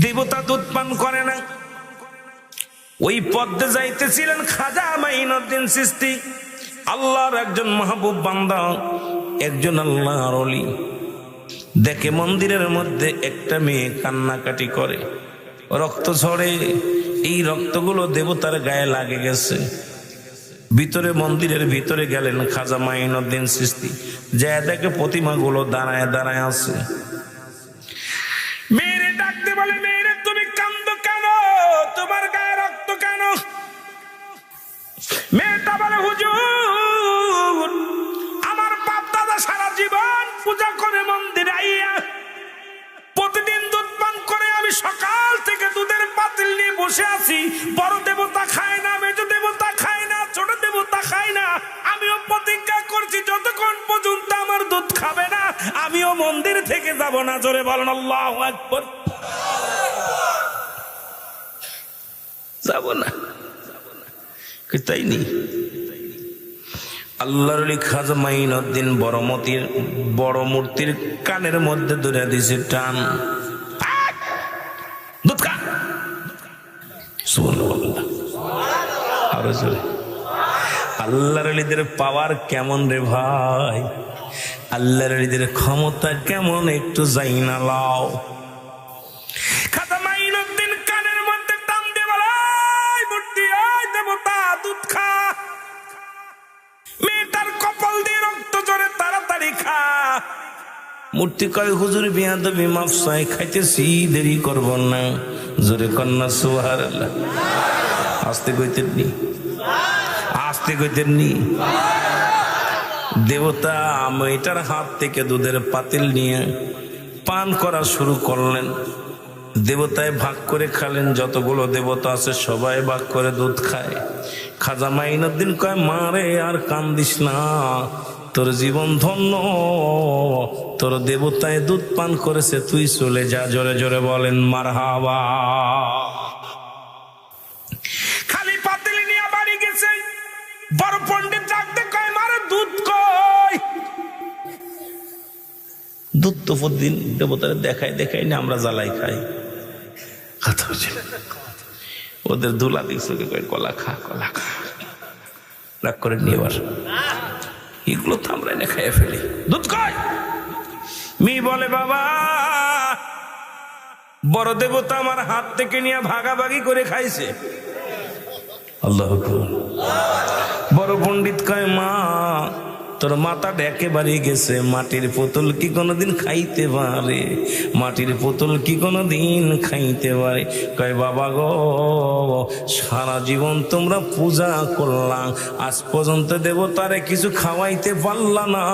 দেবতা দুধ পান করে না। ওই পদ্মে যাইতেছিলেন খাজা মাইনুদ্দিন চিশতি, আল্লাহর একজন মাহবুব বান্দা, একজন আল্লাহর ওলি। দেখে মন্দিরের মধ্যে একটা মেয়ে কান্নাকাটি করে, রক্ত ঝরে। এই রক্তগুলো দেবতার গায়ে লাগে গেছে। ভিতরে মন্দিরের ভিতরে গেলেন খাজা মাইনুদ্দিন চিশতি, যা দেখে প্রতিমাগুলো দাঁড়ায় দাঁড়ায় আছে। মেয়েরে ডাকতে বলে, মেয়েরে তুমি কান্দো কেন, তোমার গায়ে রক্ত কেন? মেয়েটা বলে, হুজুর আমার বাপ দাদা সারা জীবন পূজা করে মন্দিরে আইয়া প্রতিদিন দুধ পান করে, আমি সকাল থেকে দুধের পাতিল নিয়ে বসে আছি। বড় দেবতা খায় না, মেজ দেবতা খায় না, ছোট দেবতা খায় না। আমিও প্রতিজ্ঞা করছি যতক্ষণ পর্যন্ত আমার দুধ খাবে না আমিও মন্দির থেকে যাব না। জোরে বলেন আল্লাহু আকবার। যাব না, তাই নি। আল্লাহর ওলি খাজা মাইনুদ্দিন বড় মূর্তির কানের মধ্যে ধরে দিছে টান, দুধ খা। সুবহানাল্লাহ, আরো জোরে। আল্লাহর ওলিদের পাওয়ার কেমন রে ভাই, আল্লাহর ওলিদের ক্ষমতা কেমন একটু যাই না লাও। খাজা মাইনুদ্দিন কানের মধ্যে টান দিয়ে বলে, মূর্তি দেবতা দুধ খা। মেয়েটার কপাল দিয়ে রক্ত ঝরে, তাড়াতাড়ি খা। মূর্তি কয়, হুজুর বিয়াদবি মাফ চাই, খাইতেছি, দেরি করব না। জোরে কন্যা সুবহানাল্লাহ। আস্তে কইতেন নি, আস্তে কইতেন নি। দেবতা মেয়েটার হাত থেকে দুধের পাতিল নিয়ে পান করা শুরু করলেন। দেবতায় ভাগ করে খালেন, যতগুলো দেবতা আছে সবাই ভাগ করে দুধ খায়। খাজা মাইনুদ্দিন কয়, মারে আর কান্দিস না, তোর জীবন ধন্য, তোর দেবতায় দুধ পান করেছে, তুই চলে যা। জোরে জোরে বলেন মারহাবা। খালি পাতিল নিয়ে বাড়ি গেছে। বড় পণ্ডিত ডাকতে কয়, মারে দুধ কই? দুধ তো প্রতিদিন দেবতার দেখাই দেখাই না, আমরা জ্বালাই খাই। ওদের দুলা দিচ্ছে, কলা খা, কলা খা। রাগ করে নিয়ে এবার এগুলো তো আমরা এনে খাইয়ে ফেলি। দুধ কই? মেয়ে বলে, বাবা বড় দেবতা আমার হাত থেকে নিয়ে ভাগাভাগি করে খাইছে। আল্লাহু আকবার। বড় পণ্ডিত কয়, মা তোর মাথাটা একেবারে গেছে, মাটির পুতুল কি কোনোদিন খাইতে পারে? মাটির পুতুল কি কোনোদিন খাইতে পারে? কয়, বাবা গো সারা জীবন তোমরা পূজা করলাম, আজ পর্যন্ত দেবতারে কিছু খাওয়াইতে পারলা না,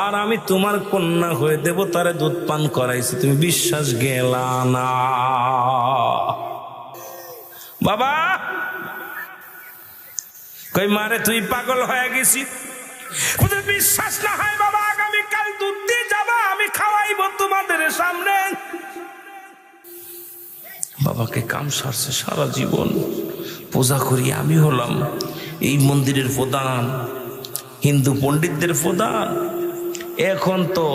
আর আমি তোমার কন্যা হয়ে দেবতারে দুধ পান করাইছি, তুমি বিশ্বাস গেলা না। বাবা কই, মারে তুই পাগল হয়ে গেছি, বিশ্বাস না হয় বাবা আগামীকাল দুধ দিয়ে যাবা, আমি খাওয়াইব তোমাদের সামনে। বাবাকে কাম সারছে, সারা জীবন পূজা করি, আমি হলাম এই মন্দিরের প্রধান, হিন্দু পণ্ডিতদের প্রধান। এখন তো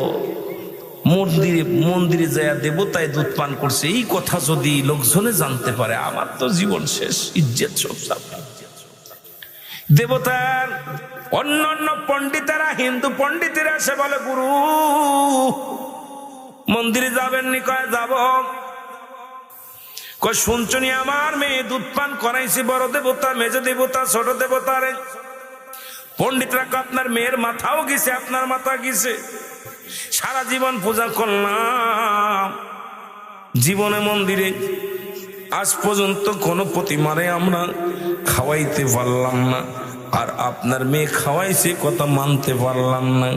মন্দিরে যায় দেবতায় দুধ পান করছে, এই কথা যদি লোকজনে জানতে পারে আমার তো জীবন শেষ, ইজ্জত সব যাবে। দেবতার অন্যান্য পণ্ডিতেরা, হিন্দু পণ্ডিতেরা সে বলে, গুরু মন্দিরে যাবেন নি? কয়, যাব। কয়, শুনছনি আমার মেয়ে দুধ পান করাইছি, বড় দেবতা, মেজ দেবতা, ছোট দেবতারে। পণ্ডিতরা কয়, আপনার মেয়ের মাথাও গেছে, আপনার মাথা গেছে, সারা জীবন পূজা করলাম, জীবনে মন্দিরে আজ পর্যন্ত কোনো প্রতিমারে আমরা খাওয়াইতে পারলাম না, আর আপনার মেয়ে খাওয়াইছে কথা মানতে পারলাম না।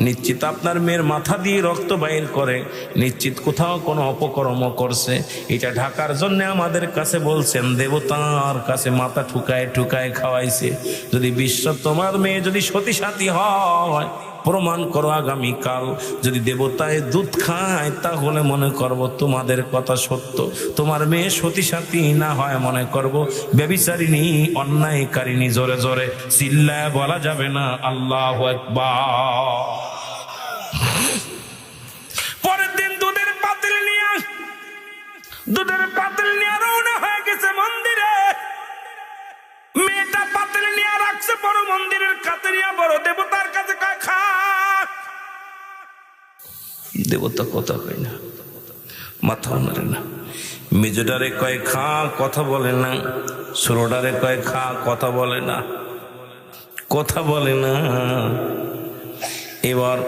নিশ্চিত আপনার মেয়ের মাথা দিয়ে রক্ত বাইর করে, নিশ্চিত কোথাও কোনো অপকর্ম করছে, এটা ঢাকার জন্য আমাদের কাছে বলছেন, দেবতার কাছে মাথা ঠুকায় ঠুকায় খাওয়াইছে। যদি বিশ্বাস তোমার মেয়ে যদি সতী সাথী হয়, প্রমাণ করো আগামীকাল যদি দেবতায় দুধ খায়, তাহলে মনে করব তোমাদের কথা সত্য। তোমার মেয়ে সতী সাথী না হয়, মনে করব ব্যভিচারিণী, অন্যায়কারিণী। জোরে জোরে চিল্লায় বলা যাবে না আল্লাহু আকবার। পরের দিন দুধের পাতিল নিয়ে দুধের পাতিল নিয়ে রওনা হয়ে গেছে মন্দিরে। মেয়েটা পাতিল নিয়ে রাখছে বড় মন্দিরের কাছে নিয়ে বড় দেবতার কাছে কয় খা। দেবতা কথা কয় না, মাথাও নাড়ে না। মেজোডারে কয় খা, কথা বলে না। ছোটডারে কয় খা, কথা বলে না, কথা বলে না। এবার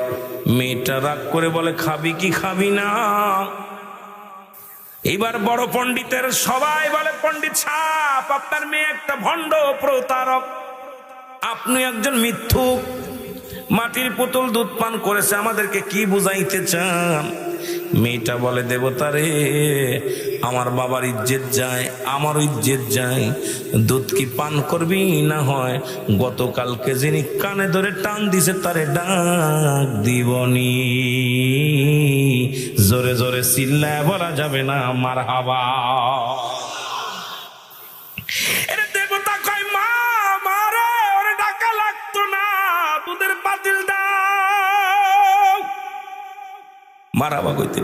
মেয়েটা রাগ করে বলে খাবি কি খাবি না। এবার বড় পণ্ডিতের সবাই বলে পণ্ডিত সাহেব, আপনার মেয়ে একটা ভণ্ড প্রতারক, আপনি একজন মিথ্যুক। মাটির পুতুল দুধ পান করেছে, আমাদেরকে কি বুঝাইতে চান? মেয়েটা বলে দেবতারে, আমার বাবার ইজ্জত যায়, আমার ইজ্জত যায়, দুধ কি পান করবি? না হয় গতকালকে যিনি কানে ধরে টান দিছে তারে ডাক দিবনি। জোরে জোরে চিল্লায় বলা যাবে না মারহাবা। দেবতা কয় মা, মারে ওরে ডাকা লাগতো না, দুধের পাতিল দাও। মারহাবা কইতে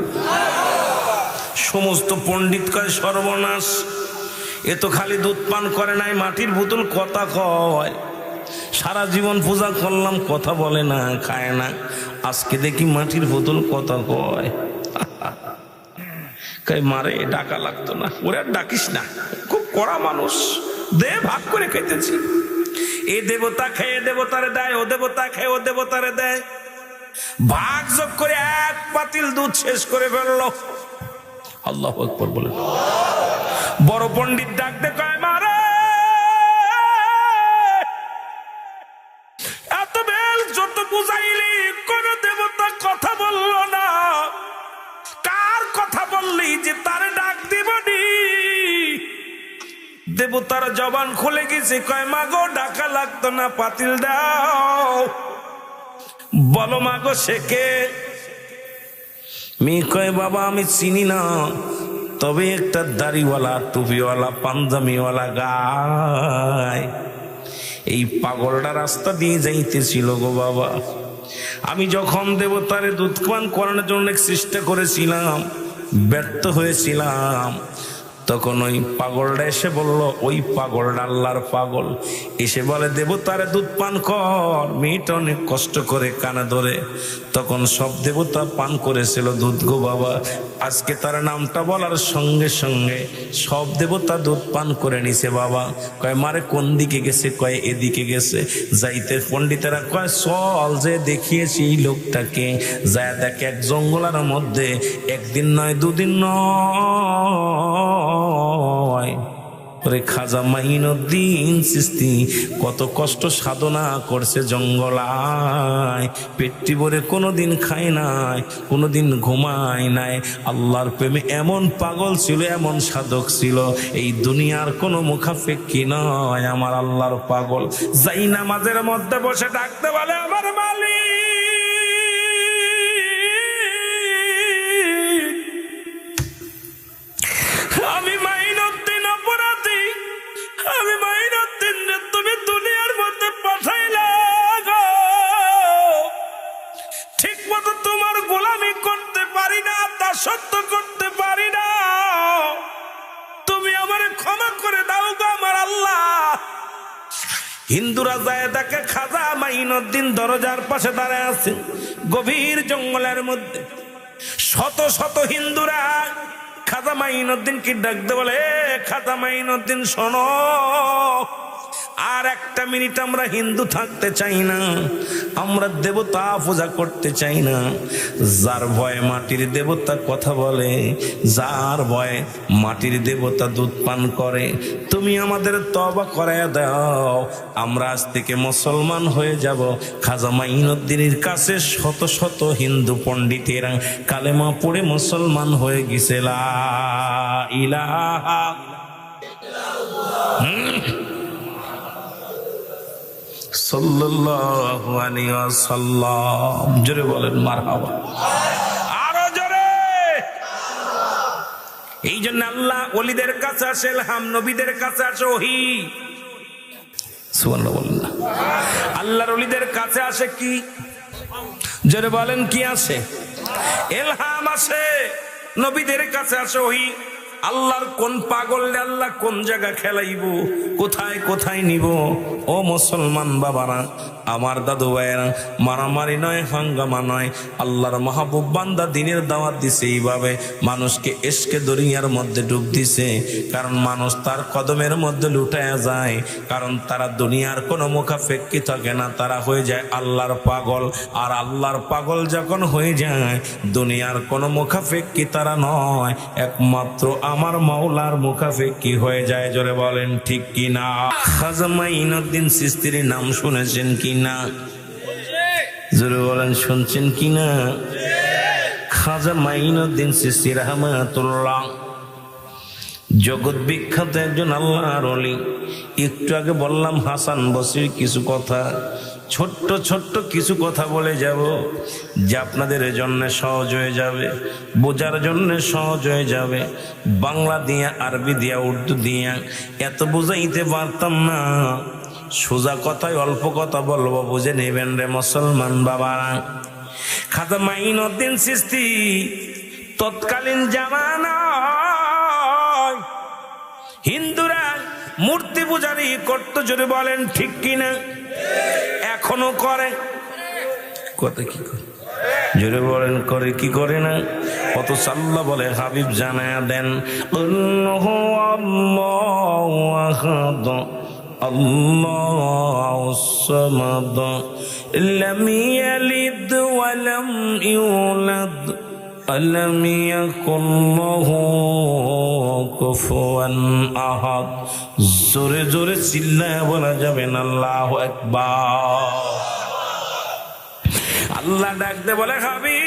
সমস্ত পণ্ডিত কয় সর্বনাশ, এ তো খালি দুধ পান করে নাই, মাটির বোতল কথা কয়। সারা জীবন পূজা করলাম, কথা বলে না, খায় না, আজকে দেখি মাটির বোতল কথা কয়। কয় মারে ডাকা লাগতো না, ওরে আর ডাকিস না, খুব কড়া মানুষ, দে ভাগ করে খেতেছি। এই দেবতা খেয়ে দেবতারে দেয়, ও দেবতা খেয়ে ও দেবতারে দেয়। ভাগ যোগ করে এক পাতিল দুধ শেষ করে ফেললো। আল্লাহু আকবার বলে বড় পণ্ডিত ডাকতে কয় মারে, এত বেল যত বুঝাইলি কোন দেবতা কথা বলল না, কার কথা বললি যে তারে ডাক দিবনি? দেবতার জবান খুলে গেছে, কয় মাগো ডাকা লাগতো না, পাতিল দাও। বলো মাগো সে কে? মেয়ে কয় বাবা আমি চিনি না, তবে একটা দাড়িওয়ালা, টুপিওয়ালা, পাঞ্জামিওয়ালা গায়, এই পাগলটা রাস্তা দিয়ে যাইতেছিল গো বাবা। আমি যখন দেবতারে দুধ পান করানোর জন্য চেষ্টা করেছিলাম, ব্যর্থ হয়েছিলাম, তখন ওই পাগলটা এসে বলল, ওই পাগলটা আল্লাহর পাগল, এসে বলে দেবতারে দুধ পান কর। মেয়েটা অনেক কষ্ট করে কানে ধরে, তখন সব দেবতা পান করেছিল দুধ গো বাবা। আজকে তার নামটা বলার সঙ্গে সঙ্গে সব দেবতা দুধ পান করে নিছে বাবা। কয় মারে কোন দিকে গেছে? কয় এদিকে গেছে। যাইতে পণ্ডিতেরা কয় চল যে দেখিয়েছি এই লোকটাকে, যায় দেখে এক জঙ্গলের মধ্যে একদিন নয় দুদিন নয়, খাজা মাইনুদ্দিন চিশতি কত কষ্ট সাধনা করছে জঙ্গলায়, পেটটি ভরে কোনোদিন খায় নাই, কোনোদিন ঘুমায় নাই। আল্লাহর প্রেমে এমন পাগল ছিল, এমন সাধক ছিল, এই দুনিয়ার কোনো মুখাপেক্ষী নয় আমার আল্লাহর পাগল। যাই নামাজের মধ্যে বসে ডাকতে বলে আমার মালিক, আমি মাইনুদ্দিন অপরাধী, আমি মাইনুদ্দিন তুমি দুনিয়ার মধ্যে পাঠাইলা, ঠিক মতো তোমার গোলামি করতে পারি না, দাসত্ব করতে পারি না, তুমি আমারে ক্ষমা করে দাও গো আমার আল্লাহ। হিন্দুরা যায় দেখে খাজা মাইনুদ্দিন দরজার পাশে দাঁড়ায় আছে গভীর জঙ্গলের মধ্যে। শত শত হিন্দুরা খাজা মাইনুদ্দিন কি ডাকতে বলে, খাজা মাইনুদ্দিন শোনো, আর একটা মিনিট আমরা হিন্দু থাকতে চাই না, আমরা দেবতা পূজা করতে চাই না। যার ভয়ে মাটির দেবতা কথা বলে, যার ভয়ে মাটির দেবতা দুধ পান করে, তুমি আমাদের তওবা করায় দাও, আমরা আজ থেকে মুসলমান হয়ে যাব। খাজা মাইনুদ্দিনের কাছে শত শত হিন্দু পণ্ডিতেরা কালেমা পড়ে মুসলমান হয়ে গেছে। লা ইলাহা সাল্লাল্লাহু আলাইহি ওয়াসাল্লাম। জোরে বলেন মারহাবা, আরো জোরে। এই জন্য আল্লাহ ওলিদের কাছে আসে ইলহাম, নবীদের কাছে আসে ওহী। সুবহানাল্লাহ বলেন না। আল্লাহর ওলিদের কাছে আসে কি? জোরে বলেন কি আসে? ইলহাম আসে। নবীদের কাছে আসে ওহী। আল্লাহর কোন পাগলরে আল্লাহ কোন জায়গা খেলাইব, কোথায় কোথায় নিব। ও মুসলমান বাবারা, আমার দাদু ভাইয়েরা, মারামারি নয়, হাঙ্গামা নয়, আল্লাহর মাহবুব বান্দা দিনের দাওয়াত দিছে এইভাবে, মানুষকে ইশকে দরিয়ার মধ্যে ডুব দিছে। কারণ মানুষ তার কদমের মধ্যে লুটায়া যায়, কারণ তারা দুনিয়ার কোনো মুখাপেক্ষী থাকে না, তারা হয়ে যায় আল্লাহর পাগল। আর আল্লাহর পাগল যখন হয়ে যায়, দুনিয়ার কোনো মুখাপেক্ষী তারা নয়, একমাত্র আমার মাওলার মুখাপেক্ষী হয়ে যায়। জোরে বলেন ঠিক কিনা? খাজা মাইনুদ্দিন চিশতির নাম শুনেছেন কিনা? জোরে বলেন শুনছেন কিনা? খাজা মাইনুদ্দিন চিশতি রাহমাতুল্লাহ জগৎ বিখ্যাত একজন আল্লাহর ওলি। একটু আগে বললাম হাসান বসরির কিছু কথা, ছোট্ট ছোট্ট কিছু কথা বলে যাব, যা আপনাদের জন্য সহজ হয়ে যাবে, বোঝার জন্য সহজ হয়ে যাবে। বাংলা দিয়া, আরবি দিয়া, উর্দু দিয়া এত বুঝাইতে পারতাম না, সোজা কথায় অল্প কথা বলবো, বুঝে নেবেন রে মুসলমান বাবারা। খাজা মাইনুদ্দিন চিশতি তৎকালীন জামানায় হিন্দুরা মূর্তি পূজারি করতো। জোরে বলেন ঠিক কিনা? এখনো করে। কথা কি করে? জোরে বলেন করে কি করে না? কত সাল্লাহ বলে হাবিব জানায়া দেন, আল্লাহু আল্লাহু আহাদ আল্লাহুস সামাদ লাম ইয়ালিদ ওয়া লাম ইউলাদ আলম ইয়াকুন লাহু কুফুয়ান আহাদ। জোরে জোরে চিল্লায় বলা যাবে না আল্লাহু আকবার। আল্লাহ ডাকতে বলে হাবিব,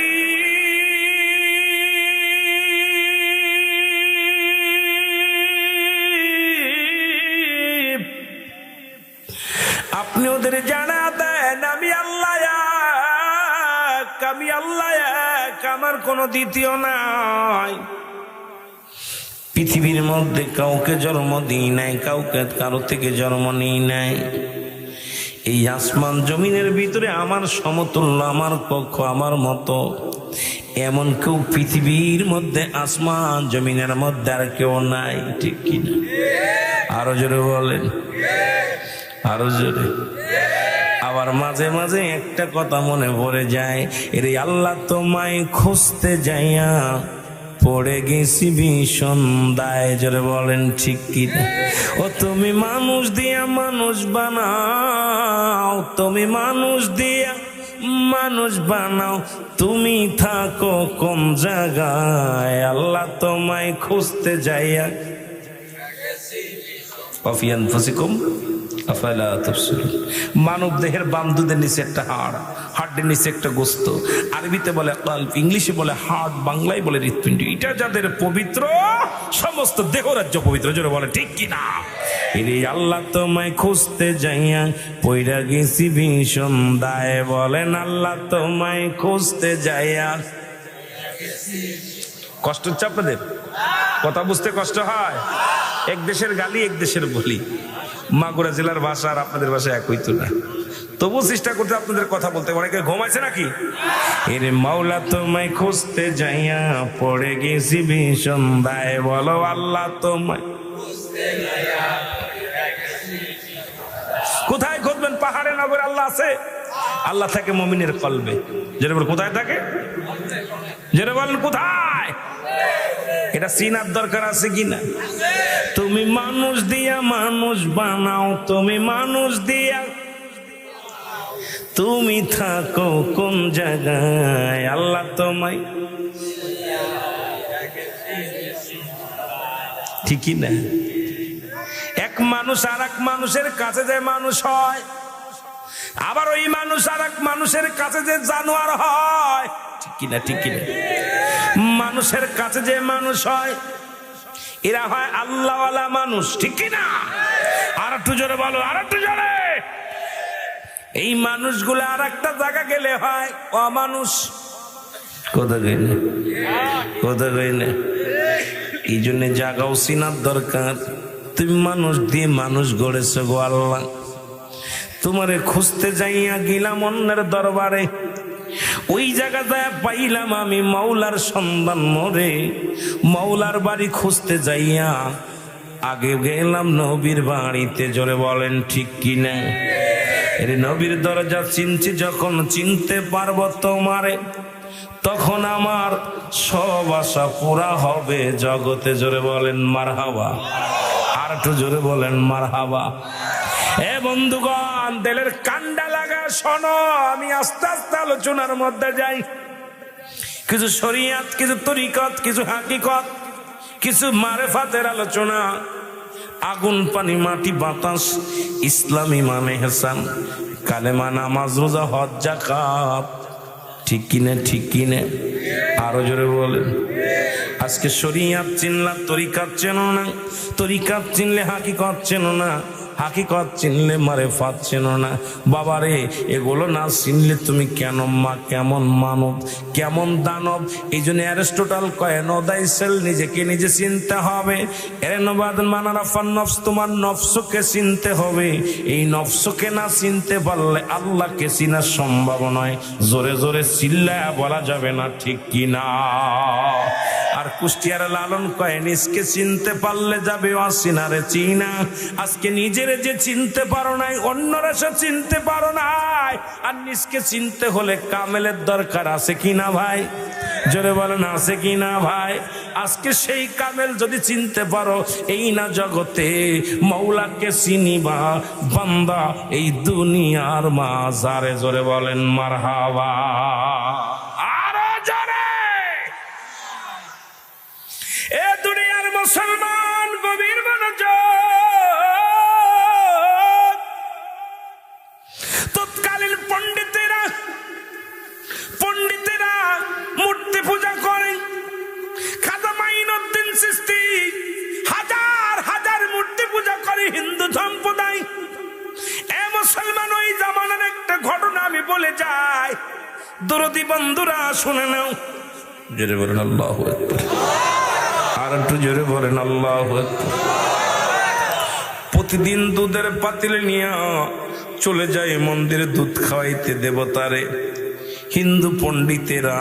আপনি ওদের জানা দেন আমি আল্লাহ এক, আমি আল্লাহ এক, আমার কোনো দ্বিতীয় নাই। পৃথিবীর মধ্যে কাউকে জন্ম দিই নাই, কাউকে কারো থেকে জন্ম নিই নাই। এই আসমান জমিনের ভিতরে আমার সমতুল্য, আমার কক্ষ, আমার মতো এমন কেউ পৃথিবীর মধ্যে, আসমান জমিনের মধ্যে আর কেউ নাই। ঠিক কিনা? আরো জোরে বলেন, আরো জোরে। আবার মাঝে মাঝে একটা কথা মনে পড়ে যায়, এরে আল্লাহ তোমায় খুঁজতে যাইয়া পড়ে গেছি ভীষণ দায়। জোরে বলেন ঠিক কিনা? ও তুমি মানুষ দিয়া মানুষ বানাও, তুমি মানুষ দিয়া মানুষ বানাও, তুমি থাকো কোন জায়গায়? আল্লাহ তোমায় খুঁজতে যাইয়া অফিয়ান ফসিকুম আফালা তুবসিরুন। মানব দেহের বাম দুধের নিচে একটা হাড়, হাড়ের নিচে একটা গোস্ত, আরবিতে বলে কলব, ইংলিশে বলে হার্ট, বাংলায় বলে হৃৎপিণ্ড। এটা যাদের পবিত্র, সমস্ত দেহ রাজ্য পবিত্র। জোরে বলে ঠিক কিনা? এরে আল্লাহ তোমায় খুঁজতে যাইয়া পইরা গেছি ভীষণ দায়। বলেন আল্লাহ তোমায় খুঁজতে যাইয়া। কষ্ট হচ্ছে আপনাদের? কথা বুঝতে কষ্ট হয়? এক দেশের গালি এক দেশের বলি, মাগুরা জেলার ভাষা আর আপনাদের ভাষা এক হইতো না, তবু চেষ্টা করতে আপনাদের কথা বলতে। অনেকে ঘুমাইছে নাকি? এরে মাওলা তোমায় খুঁজতে যাইয়া পড়ে গেছি ভীষণ দায়। বলো আল্লাহ তোমায় কোথায় খুঁজবেন? পাহাড়ে নগরে আল্লাহ আছে? আল্লাহ থাকে মুমিনের কলবে। যেটা বল কোথায় থাকে? যেটা বলেন কোথায়? এটা চিনার দরকার আছে কিনা? তুমি মানুষ দিয়া মানুষ বানাও, তুমি মানুষ দিয়া তুমি থাকো কোন জায়গায়? আল্লাহ তোমায়। ঠিকই না? এক মানুষ আর এক মানুষের কাছে যে মানুষ হয়, আবার ওই মানুষ আর এক মানুষের কাছে যে জানোয়ার হয়। ঠিক কিনা? ঠিক কিনা? মানুষের কাছে যে মানুষ হয়, এরা হয় আল্লাহওয়ালা মানুষ। ঠিক কিনা? আর একটু জোরে বলো, আর একটু জোরে। এই মানুষগুলো আর একটা জায়গা গেলে হয় অমানুষ। কথা কইলে, কথা কইলে। এই জন্য জাগাও চিনার দরকার। তুমি মানুষ দিয়ে মানুষ গড়েছো গো আল্লাহ। তোমারে খুঁজতে যাইয়া গেলাম অন্যের দরবারে, ওই জায়গায় পাইলাম আমি মাওলার সন্ধান মোরে, মাওলার বাড়ি খুঁজতে যাইয়া আগে গেলাম নবীর বাড়িতে। জোরে বলেন ঠিক কিনা? এর নবীর দরজা চিনছি যখন, চিনতে পারবো তোমারে, তখন আমার সব আশা পুরা হবে জগতে। জোরে বলেন মারহাবা। আর একটু জোরে বলেন মারহাবা। এ বন্ধুগণ, দিলের কান্ডা লাগা শোনো, আমি আস্তে আস্তে আলোচনার মধ্যে যাই। কিছু শরিয়াত, কিছু তরিকত, কিছু হাকিকত, কিছু মারেফাতের আলোচনা। আগুন পানি মাটি বাতাস, ইসলামী মানে হেসান, কালেমা নামাজ রোজা হজ যাকাত। ঠিক কিনে? ঠিক কিনে? আরো জোরে বলেন। আজকে শরিয়াত চিনলা, তরিকাত চেনো না, তরিকাত চিনলে হাকিকত চেনো না, হাকিকত চিনলে মারেফাত চেনো না। বাবারে, এগুলো না চিনলে তুমি কেন মা, কেমন মানব, কেমন দানব। এই জন্য অ্যারিস্টটল কয় নো দাই সেল, নিজেকে নিজে চিনতে হবে। তোমার নফসকে চিনতে হবে। এই নফসকে না চিনতে পারলে আল্লাহকে চিনা সম্ভব নয়। জোরে জোরে চিল্লায়া বলা যাবে না, ঠিক কিনা? আর কুষ্টিয়ার লালন কয় নিজকে চিনতে পারলে যাবে অচিনারে চিনা। আজকে নিজের যে চিনতে পারো নাই, অন্যরা সে চিনতে পারো নাই। আর নিজকে চিনতে হলে কামেলের দরকার আছে কিনা ভাই? জোরে বলেন আছে কিনা ভাই? আজকে সেই কামেল যদি চিনতে পারো, এই না জগতে মৌলাকে চিনিবা বান্দা এই দুনিয়ার মাঝারে। জোরে বলেন মারহাবা। আরো জোরে। এ দুনিয়ার মুসলমান গভীর মনোযোগ। তৎকালীন পণ্ডিতেরা মূর্তি পূজা করেন। খাজা মাইনুদ্দিন চিশতি হাজার হাজার মূর্তি পূজা করে হিন্দু সম্প্রদায়। এ মুসলমান, ওই জামানার একটা ঘটনা আমি বলে যাই, দরদি বন্ধুরা শুনে নাও। জোরে বলেন আল্লাহু আকবার। আর একটু জোরে বলেন আল্লাহু আকবার। প্রতিদিন দুধের পাতিল নিয়ে চলে যায় মন্দিরে দুধ খাওয়াইতে দেবতারে হিন্দু পণ্ডিতেরা।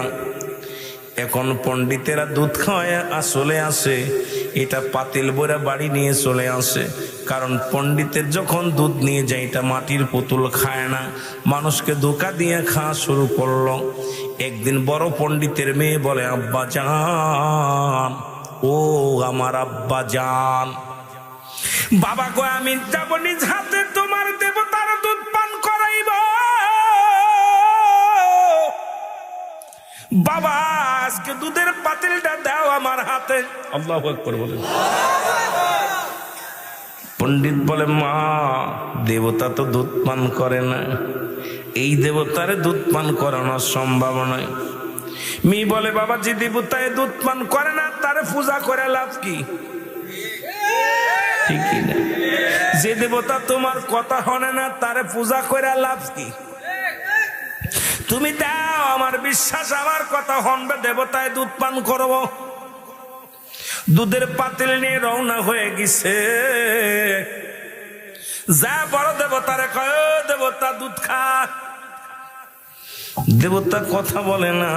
এখন পণ্ডিতেরা দুধ খাওয়ায় চলে আসে, এটা পাতিল বইরা বাড়ি নিয়ে চলে আসে। কারণ পণ্ডিতের যখন দুধ নিয়ে যায়, এটা মাটির পুতুল খায় না, মানুষকে ধোঁকা দিয়ে খাওয়া শুরু করলো। একদিন বড় পণ্ডিতের মেয়ে বলে, আব্বা জান, ও আমার আব্বা জান। বাবা গো, আমি যাব নিজ হাতে তোমার দেবতার দুধ পান করাইব। বাবা, আজকে দুধের পাতিলটা দাও আমার হাতে। আল্লাহু আকবার বলেন। পণ্ডিত বলে, মা, দেবতা তো দুধ পান করে না, এই দেবতারে দুধ পান করানো সম্ভব নয়। মেয়ে বলে, বাবা, যে দেবতায় দুধ পান করে না তারে পূজা করে লাভ কি? ঠিক না? যে দেবতা তোমার কথা হনে না তারে পূজা করে লাভ কি? তুমি দাও, আমার বিশ্বাস আমার কথা হনবে, দেবতায় দুধ পান করব। দুধের পাতিল নিয়ে রওনা হয়ে গেছে। যা বড় দেবতারে কয়, দেবতা দুধ খা। দেবতা কথা বলে না।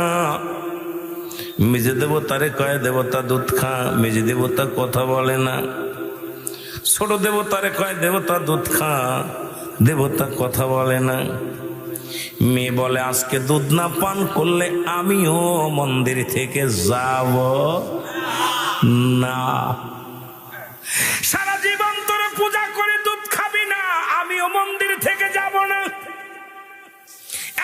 মেজে দেবতারে কয়, দেবতা দুধ খা। মেজে দেবতা কথা বলে না। ছোট দেবতারে কয়, দেবতা দুধ খা। দেবতা কথা বলে না। মেয়ে বলে, আজকে দুধ না পান করলে আমিও মন্দির থেকে যাব না। সারা জীবন তোরে পূজা করে দুধ খাবি না, আমিও মন্দির থেকে যাব না।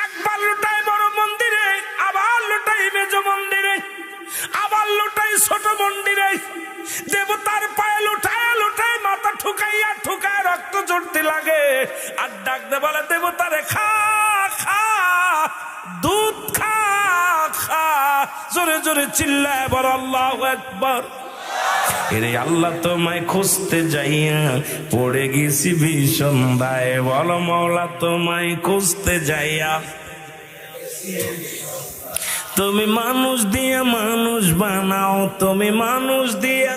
একবার লুটাই বড় মন্দিরে, আবার লুটাই মেজ মন্দিরে, আবার লুটাই ছোট মন্দিরে। দেবতার পায়ে লুটায় লুটায় মাথা ঠুকাইয়া ঠুকায় রক্ত জড়তে লাগে। আর ডাক দে বলে, দেবতারে খা খা, দুধ খা খা। জোরে জোরে চিল্লায় বড় আল্লাহু আকবার। এরে আল্লাহ তোমায় খুঁজতে যাইয়া পড়ে গেছি ভীষণ দায়ে। বলো মওলা তোমায় খুঁজতে যাইয়া, তুমি মানুষ দিয়া মানুষ বানাও, তুমি মানুষ দিয়া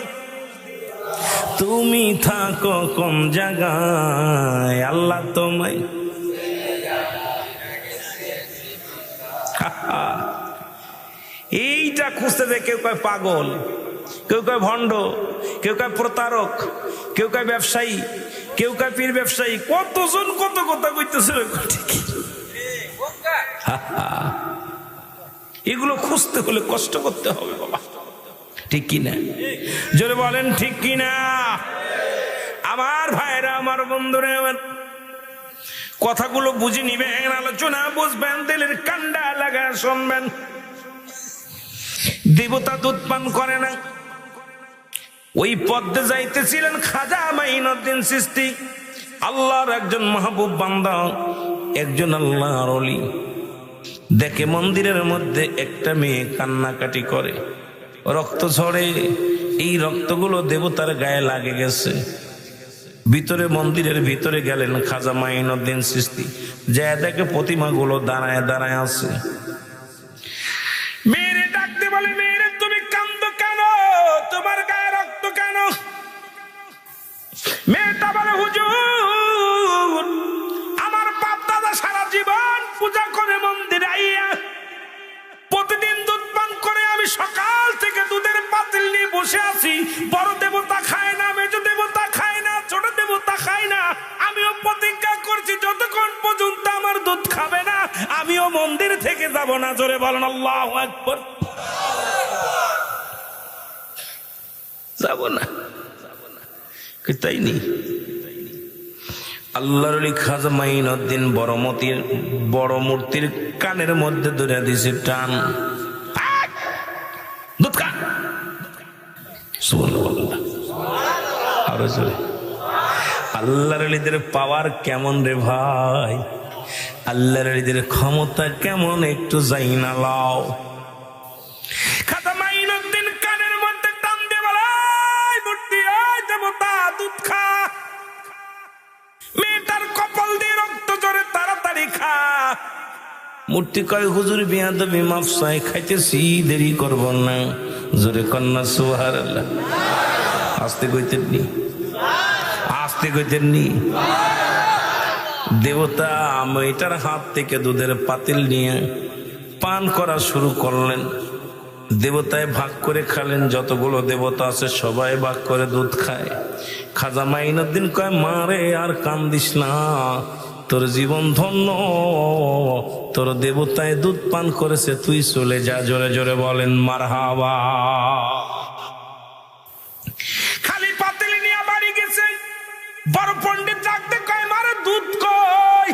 তুমি থাকো কোন জায়গায়? আল্লাহ তোমায় খুঁজতে যায়, কেউ কয় পাগল, কেউ কয় ভণ্ড, কেউ কয় প্রতারক, কেউ কয় ব্যবসায়ী, কেউ কয় পীর ব্যবসায়ী, কতজন কত কথা কইতেছে। এগুলো খুঁজতে হলে কষ্ট করতে হবে বাবা, ঠিক কিনা? জোরে বলেন ঠিক কিনা? আমার ভাইরা, আমার বন্ধুরা, আমার কথাগুলো বুঝে নিবেন, আলোচনা বুঝবেন, দিলের কান্ডা লাগা শুনবেন। দেবতা দুধ পান করে না, ওই পদ্মে যাইতেছিলেন খাজা মাইনুদ্দিন চিশতি, আল্লাহর একজন মাহবুব বান্দা, একজন আল্লাহর ওলি। দেখে মন্দিরের মধ্যে একটা মেয়ে কান্নাকাটি করে, রক্ত ঝরে, এই রক্তগুলো দেবতার গায়ে লাগে গেছে। ভিতরে, মন্দিরের ভিতরে গেলেন খাজা মাইনুদ্দিন চিশতি, যা দেখে প্রতিমাগুলো দাঁড়ায় দাঁড়ায় আছে। মেয়েরে ডাকতে বলে, মেয়েরে তুমি কান্দো কেন, তোমার গায়ে রক্ত কেন? মেয়েটা বলে, হুজুর, আমার বাপ দাদা সারা জীবন পূজা করে মন্দিরে আইয়া প্রতিদিন দুধ পান করে, আমি সকাল থেকে দুধের পাতিল নিয়ে বসে আছি। বড় দেবতা খায় না, মেজ দেবতা খায় না, ছোট দেবতা খায় না। আমিও প্রতিজ্ঞা করছি যতক্ষণ পর্যন্ত আমার দুধ খাবে না, আমিও মন্দির থেকে যাব না। জোরে বলেন আল্লাহু আকবার। যাব না, তাই নি? আল্লাহর ওলি খাজা মাইনুদ্দিন বড় মূর্তির কানের মধ্যে ধরে দিছে টান, দুধ খা। সুবহানাল্লাহ, আরো জোরে। আল্লাহর ওলিদের পাওয়ার কেমন রে ভাই, আল্লাহর ওলিদের ক্ষমতা কেমন, একটু যাই না লাও। খাজা মাইনুদ্দিন কানের মধ্যে টান দিয়ে বলে, মূর্তি, দেবতা দুধ খা। মেয়েটার কপাল দিয়ে রক্ত ঝরে, তাড়াতাড়ি খা। মূর্তি কয়, হুজুর বিয়াদবি মাফ চাই, খাইতেছি, দেরি করব না। জোরে কন্যা সুবহানাল্লাহ। আস্তে কইতেন নি, আস্তে কইতেন নি। দেবতা মেয়েটার হাত থেকে দুধের পাতিল নিয়ে পান করা শুরু করলেন। দেবতায় ভাগ করে খালেন, যতগুলো দেবতা আছে সবাই ভাগ করে দুধ খায়। খাজা মাইনুদ্দিন কয়, মারে আর কান্দিস না, তোর জীবন ধন্য, তোর দেবতায় দুধ পান করেছে, তুই চলে যা। জোরে জোরে বলেন মারহাবা। খালি পাতিল নিয়ে বাড়ি গেছে। বড় পণ্ডিত ডাকতে কয়, মারে দুধ কই?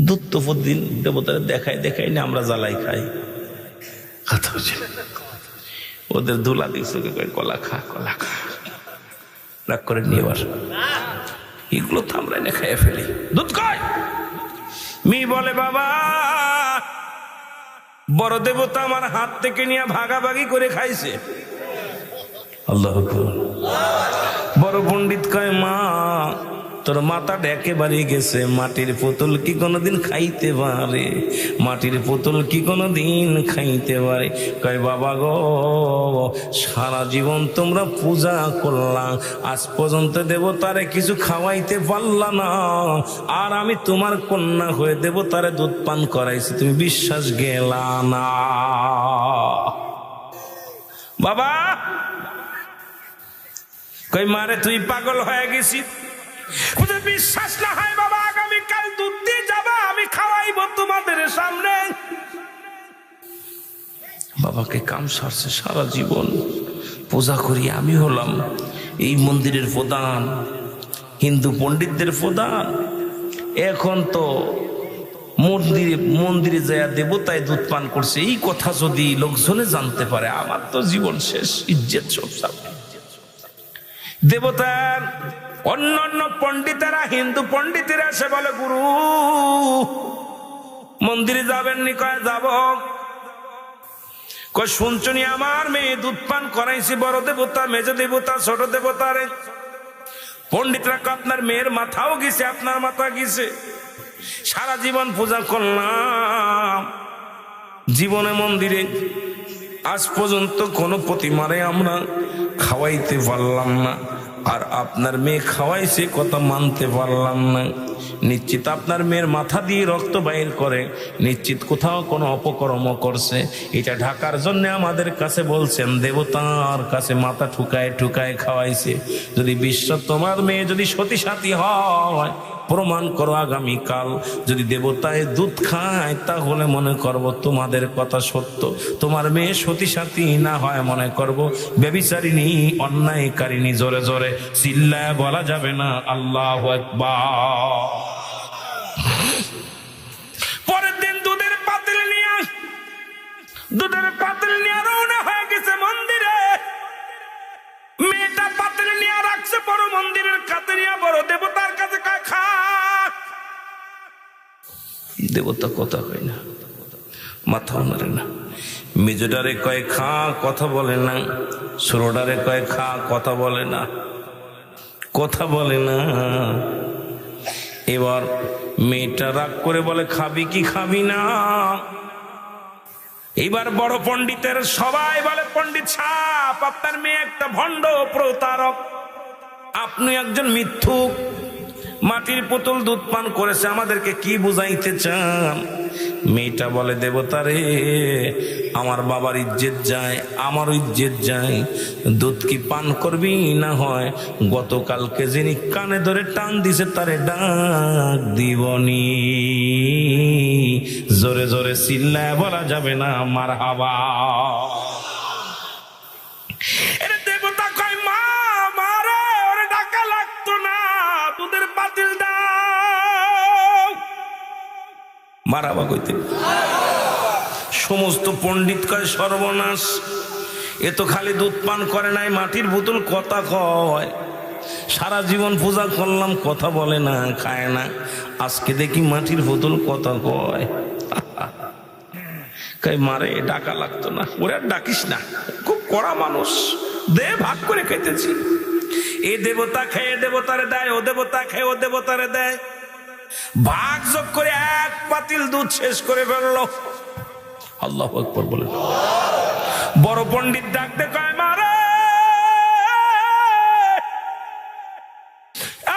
দুধ তো প্রতিদিন দেবতার দেখাই না, আমরা জ্বালাই খাই। ওদের দুলা দিচ্ছে, কলা খা, কলা খা। রাগ করে নিয়ে আবার এগুলো তো আমরা এনে খাইয়ে ফেলি। দুধ কয়? মি বলে, বাবা, বড় দেবতা আমার হাত থেকে নিয়ে ভাগাভাগি করে খাইছে। আল্লাহু আকবার। বড় পণ্ডিত কয়, মা, তোর মাথাটা একেবারে গেছে। মাটির পুতুল কি কোনোদিন খাইতে পারে? মাটির পুতুল কি কোনোদিন খাইতে পারে? কয়, বাবা গো, সারা জীবন তোমরা পূজা করলাম, আজ পর্যন্ত দেবতারে কিছু খাওয়াইতে পারলাম না, আর আমি তোমার কন্যা হয়ে দেবতারে দুধ পান করাইছি, তুমি বিশ্বাস গেলা না? বাবা কই, মারে তুই পাগল হয়ে গেছিস? বিশ্বাস না হয় বাবা, আগামীকাল দুধ দিয়ে যাবা, আমি খাওয়াইব তোমাদের সামনে। বাবাকে কাম সারছে, সারা জীবন পূজা করি, আমি হলাম এই মন্দিরের প্রধান, হিন্দু পণ্ডিতদের প্রধান। এখন তো মন্দিরে যায় দেবতায় দুধ পান করছে, এই কথা যদি লোকজনে জানতে পারে, আমার তো জীবন শেষ, ইজ্জত সব। দেবতার অন্যান্য পণ্ডিতেরা, হিন্দু পণ্ডিতেরা সে বলে, গুরু মন্দিরে যাবেন নি? কয়, যাব। কয়, শুনছনি আমার মেয়ে দুধ পান করাইছি, বড় দেবতা, মেজ দেবতা, ছোট দেবতারে। পণ্ডিতরা কয়, আপনার মেয়ের মাথাও গেছে, আপনার মাথা গেছে, সারা জীবন পূজা করলাম, জীবনে মন্দিরে আজ পর্যন্ত কোনো প্রতিমারে আমরা খাওয়াইতে পারলাম না। আর আপনার মেয়ে খাওয়াইছে কথা মানতে পারলাম না, নিশ্চিত আপনার মেয়ের মাথা দিয়ে রক্ত বাইর করে, নিশ্চিত কোথাও কোনো অপকর্ম করছে, এটা ঢাকার জন্য আমাদের কাছে বলছেন দেবতার কাছে মাথা ঠুকায় ঠুকায় খাওয়াইছে। যদি বিশ্ব তোমার মেয়ে যদি সতী সাথী হয়, প্রমাণ করো আগামীকাল। যদি দেবতায় দুধ খায় তাহলে মনে করব তোমাদের কথা সত্য, তোমার মেয়ে সতী সাথী না হয় মনে করব ব্যভিচারিণী, অন্যায়কারিণী। জোরে জোরে চিল্লায় বলা যাবে না আল্লাহু আকবার। পরের দিন দুধের পাতিল নিয়ে রওনা হয়ে গেছে মন্দিরে। মেয়েটা পাতিল নিয়ে রাখছে বড় মন্দিরের কাছে নিয়ে, বড় দেবতার কাছে খা। দেবতা কথা কয় না, মাথা নাড়ে না। মেজোডারে কয় খা, কথা বলে না। ছোটডারে কয় খা, কথা বলে না, কথা বলে না। এবার মেয়েটা রাগ করে বলে খাবি কি খাবি না। এবার বড় পণ্ডিতের সবাই বলে পণ্ডিত সাহেব, আপনার মেয়ে একটা ভণ্ড প্রতারক, আপনি একজন মিথ্যুক, মাটির পুতুল দুধ পান করেছে, আমাদেরকে কি বুঝাইতে চান? মেয়েটা বলে দেবতারে, আমার বাবার ইজ্জত যায়, আমার ইজ্জত যায়, দুধ কি পান করবি না হয় গতকালকে যিনি কানে ধরে টান দিছে তারে ডাক দিবনি। জোরে জোরে চিল্লায় বলা যাবে না মারহাবা। দেবতা কয় মা মারে, ওরে ডাকা লাগতো না, দুধের পাতিল দাও। মারাবা কইতে সমস্ত পণ্ডিত কয় সর্বনাশ, এ তো খালি দুধ পান করে নাই, মাটির বোতল কথা কয়। সারা জীবন পূজা করলাম, কথা বলে না, খায় না, আজকে দেখি মাটির বোতল কথা কয়। কয় মারে ডাকা লাগতো না, ওরে আর ডাকিস না, খুব কড়া মানুষ, দে ভাগ করে খাইতেছি। এ দেবতা খেয়ে দেবতারে দেয়, ও দেবতা খেয়ে ও দেবতারে দেয়, ভাগ যোগ করে এক পাতিল দুধ শেষ করে ফেললো। আল্লাহু আকবার বলে। বড় পণ্ডিত ডাকতে কয় মারে,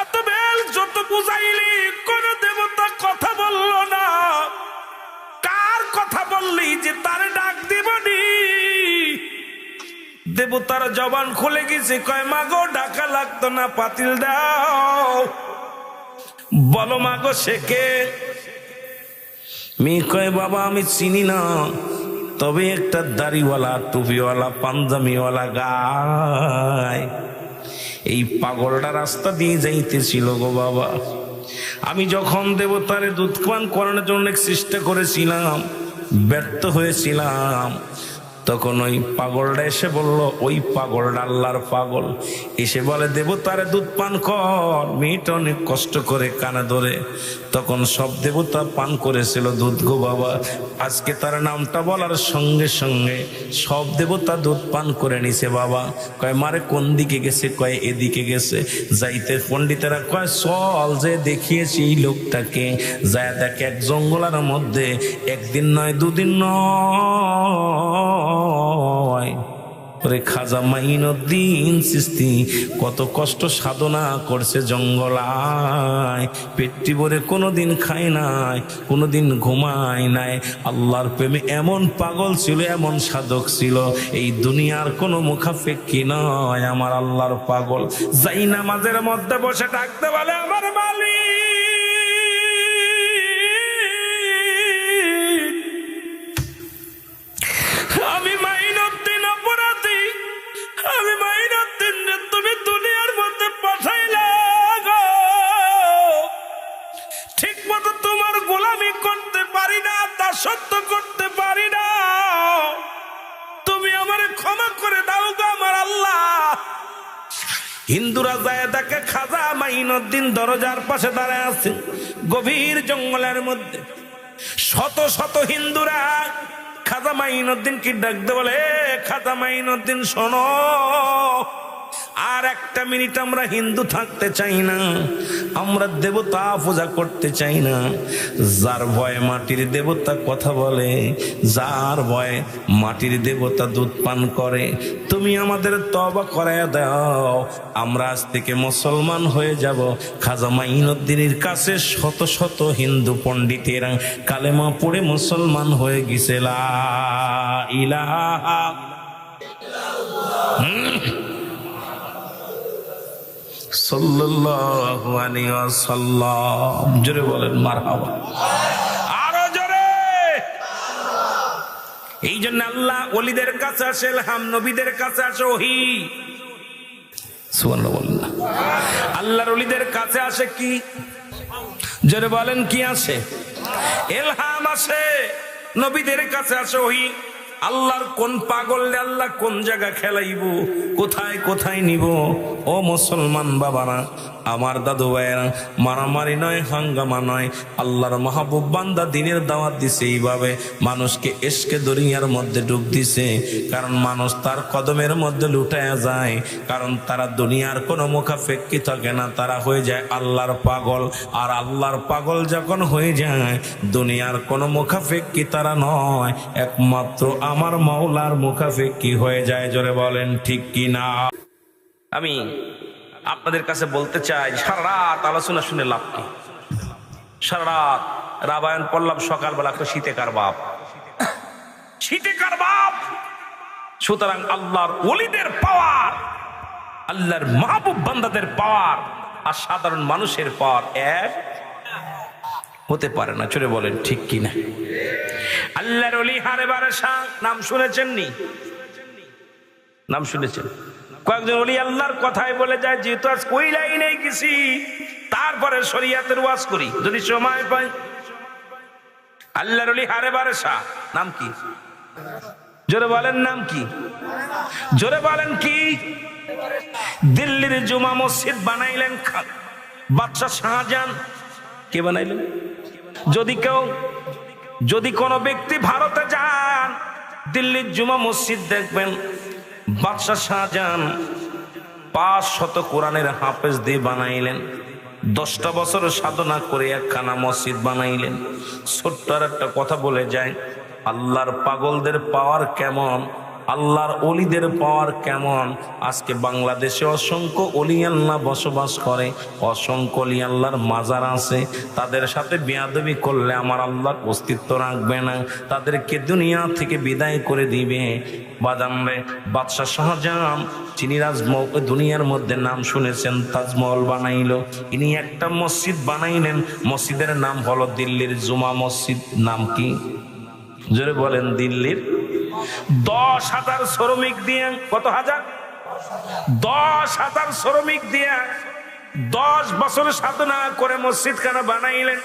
এত বেল যত বুঝাইলি কোন দেবতা কথা বললো না, কার কথা বললি যে তারে ডাক দিবনি? দেবতার জবান খুলে গেছে, কয় মাগো ডাকা লাগতো না, পাতিল দাও। বলো মাগো শেখে। মেয়ে কয় বাবা আমি চিনি না, তবে একটা দাড়িওয়ালা টুপিওয়ালা পাঞ্জামিওয়ালা গায়, এই পাগলটা রাস্তা দিয়ে যাইতেছিল গো বাবা। আমি যখন দেবতারে দুধ পান করানোর জন্য চেষ্টা করেছিলাম, ব্যর্থ হয়েছিলাম, তখন ওই পাগলটা এসে বলল, ওই পাগলটা আল্লাহর পাগল, এসে বলে দেবতারে দুধ পান কর। মেয়েটা অনেক কষ্ট করে কানে ধরে, তখন সব দেবতা পান করেছিল দুধ গো বাবা। আজকে তার নামটা বলার সঙ্গে সঙ্গে সব দেবতা দুধ পান করে নিছে বাবা। কয় মারে কোন দিকে গেছে? কয় এদিকে গেছে। যাইতে পণ্ডিতেরা কয় চল যে দেখিয়েছি এই লোকটাকে, যায় দেখে এক জঙ্গলের মধ্যে একদিন নয় দুদিন নয়, ওরে খাজা মাইনুদ্দিন চিশতি কত কষ্ট সাধনা করছে জঙ্গলায়, পেটটি ভরে কোনোদিন খায় নাই, কোনোদিন ঘুমায় নাই, আল্লাহর প্রেমে এমন পাগল ছিল, এমন সাধক ছিল, এই দুনিয়ার কোনো মুখাপেক্ষী নয় আমার আল্লাহর পাগল। যাই নামাজের মধ্যে বসে ডাকতে বলে আমার মালিক, আমি মাইনুদ্দিন অপরাধী, আমি মাইনুদ্দিন তুমি দুনিয়ার মধ্যে পাঠাইলা গো, ঠিক মতো তোমার গোলামি করতে পারি না, দাসত্ব করতে পারি না, তুমি আমারে ক্ষমা করে দাও গো আমার আল্লাহ। হিন্দুরা যায় দেখে খাজা মাইনুদ্দিন দরজার পাশে দাঁড়ায় আছে গভীর জঙ্গলের মধ্যে। শত শত হিন্দুরা খাজা মাইনুদ্দিন কি ডাকতে বলে, খাজা মাইনুদ্দিন শোনো, আর একটা মিনিট আমরা হিন্দু থাকতে চাই না, আমরা দেবতা পূজা করতে চাই না। যার ভয়ে মাটির দেবতা কথা বলে, যার ভয়ে মাটির দেবতা দুধ পান করে, তুমি আমাদের তওবা করায়া দাও, আমরা আজ থেকে মুসলমান হয়ে যাব। খাজা মাইনুদ্দিনের কাছে শত শত হিন্দু পণ্ডিতেরা কালেমা পড়ে মুসলমান হয়ে গেছে। লা ইলাহা সাল্লাল্লাহু আলাইহি ওয়াসাল্লাম। জোরে বলেন মারহাবা, আরো জোরে। এই জন্য আল্লাহ ওলিদের কাছে আসে ইলহাম, নবীদের কাছে আসে ওহী। সুবহানাল্লাহ বলেন না। আল্লাহর ওলিদের কাছে আসে কি? জোরে বলেন কি আসে? ইলহাম আসে। নবীদের কাছে আসে ওহী। আল্লাহর কোন পাগলরে আল্লাহ কোন জায়গা খেলাইব, কোথায় কোথায় নিব। ও মুসলমান বাবারা, আমার দাদু ভাইয়েরা, মারামারি নয়, হাঙ্গামা নয়, আল্লাহর মাহবুব বান্দা দিনের দাওয়াত দিছে এইভাবে, মানুষকে ইশকে দরিয়ার মধ্যে ডুব দিছে। কারণ মানুষ তার কদমের মধ্যে লুটায়া যায়, কারণ তারা দুনিয়ার কোনো মুখাপেক্ষী থাকে না, তারা হয়ে যায় আল্লাহর পাগল। আর আল্লাহর পাগল যখন হয়ে যায়, দুনিয়ার কোনো মুখাপেক্ষী তারা নয়, একমাত্র আমার মাওলার মুখাপেক্ষী হয়ে যায়। জোরে বলেন ঠিক কি না? আমি আপনাদের কাছে বলতে চাই, সারা রাত আলোচনা শুনে লাভ কি? সারা রাত রামায়ণ পড়লাম, সকালবেলা শীতে কার বাপ, শীতে কার বাপ। সুতরাং আল্লাহর ওলিদের পাওয়ার, আল্লাহর মাহবুব বান্দাদের পাওয়ার আর সাধারণ মানুষের পাওয়ার এক হতে পারে না। চলে বলেন ঠিক কিনা? আল্লাহর ওলি হারে বারেশা নাম শুনেছেন নি? নাম শুনেছেন? কয়েকজন ওলি আল্লাহর কথাই বলে যায়, যেহেতু আজ কই লাইনে গেছি, তারপরে শরীয়তের ওয়াজ করি যদি সময় পাই। আল্লাহর ওলি হারে বারেশা নাম কি? জোরে বলেন নাম কি? জোরে বলেন কি? দিল্লির জুমা মসজিদ বানাইলেন বাদশাহ শাহজাহান। কে বানাইলেন? যদি কোনো ব্যক্তি ভারতে যান, দিল্লির জুমা মসজিদ দেখবেন বাদশাহ শাহজাহান 500 কোরআনের হাফেজ দিয়ে বানাইলেন। 10টা বছর সাধনা করে একখানা মসজিদ বানাইলেন। ছোট্ট আর একটা কথা বলে যায়, আল্লাহর পাগলদের পাওয়ার কেমন, আল্লাহর ওলিদের পাওয়ার কেমন। আজকে বাংলাদেশে অসংখ্য ওলি আল্লাহ বসবাস করে, অসংখ্য ওলি আল্লাহর মাজার আছে। তাদের সাথে বেয়াদবি করলে আমার আল্লাহর অস্তিত্ব রাখবে না, তাদেরকে দুনিয়া থেকে বিদায় করে দিবে। বাদামরে বাদশাহ শাহজাহান যিনি দুনিয়ার মধ্যে নাম শুনেছেন, তাজমহল বানাইলো, ইনি একটা মসজিদ বানাইলেন। মসজিদের নাম হলো দিল্লির জুমা মসজিদ। নাম কি? জোরে বলেন। দিল্লির 10,000 শ্রমিক দিয়ে, কত হাজার? 10,000 শ্রমিক দিয়ে 10 বছর সাধনা করে মসজিদ খানা বানাইলেন।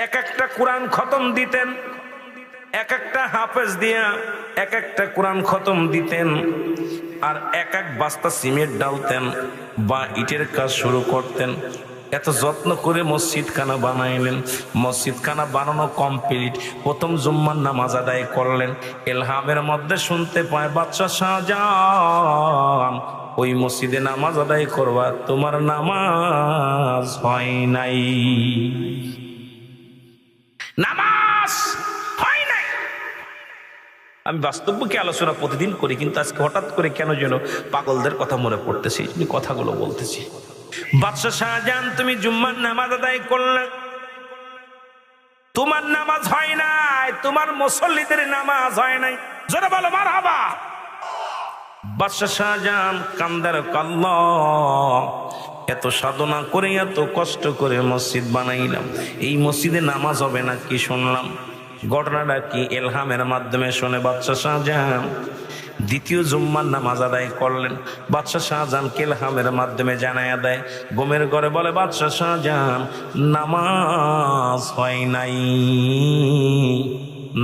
এক একটা কোরআন খতম দিতেন, এক একটা হাফেজ দিয়া এক একটা কোরআন খতম দিতেন, আর এক এক বস্তা সিমেন্ট ডালতেন বা ইটের কাজ শুরু করতেন। এত যত্ন করে মসজিদ খানা বানাইলেন। মসজিদ খানা বানানো কমপ্লিট, প্রথম জুম্মার নামাজ আদায় করলেন। ইলহামের মধ্যে শুনতে পায় বাদশাহ শাহজাহান, ওই মসজিদে নামাজ আদায় করবা, তোমার নামাজ হয় নাই, নামাজ হয় নাই। আমি বাস্তবকে আলোচনা প্রতিদিন করি, কিন্তু আজকে হঠাৎ করে কেন যেন পাগলদের কথা মনে পড়তেছে, এই কথাগুলো বলতেছি। বাদশাহ শাহজাহান, তুমি জুম্মার নামাজ আদায় করলে, তোমার নামাজ হয় নাই, তোমার মুসল্লিদের নামাজ হয় নাই। জোরে বলো মারহাবা। বাদশাহ শাহজাহান কান্দার কাল্লা, এত সাধনা করে এত কষ্ট করে মসজিদ বানাইলাম, এই মসজিদে নামাজ হবে না কি শুনলাম। ঘটনাটা কি? ইলহামের মাধ্যমে শুনে বাদশাহ শাহজাহান দ্বিতীয় জুম্মার নামাজ আদায় করলেন। বাদশাহ শাহজাহান ইলহামের মাধ্যমে জানায়া দেয়, ঘুমের ঘরে বলে বাদশাহ শাহজাহান নামাজ হয় নাই।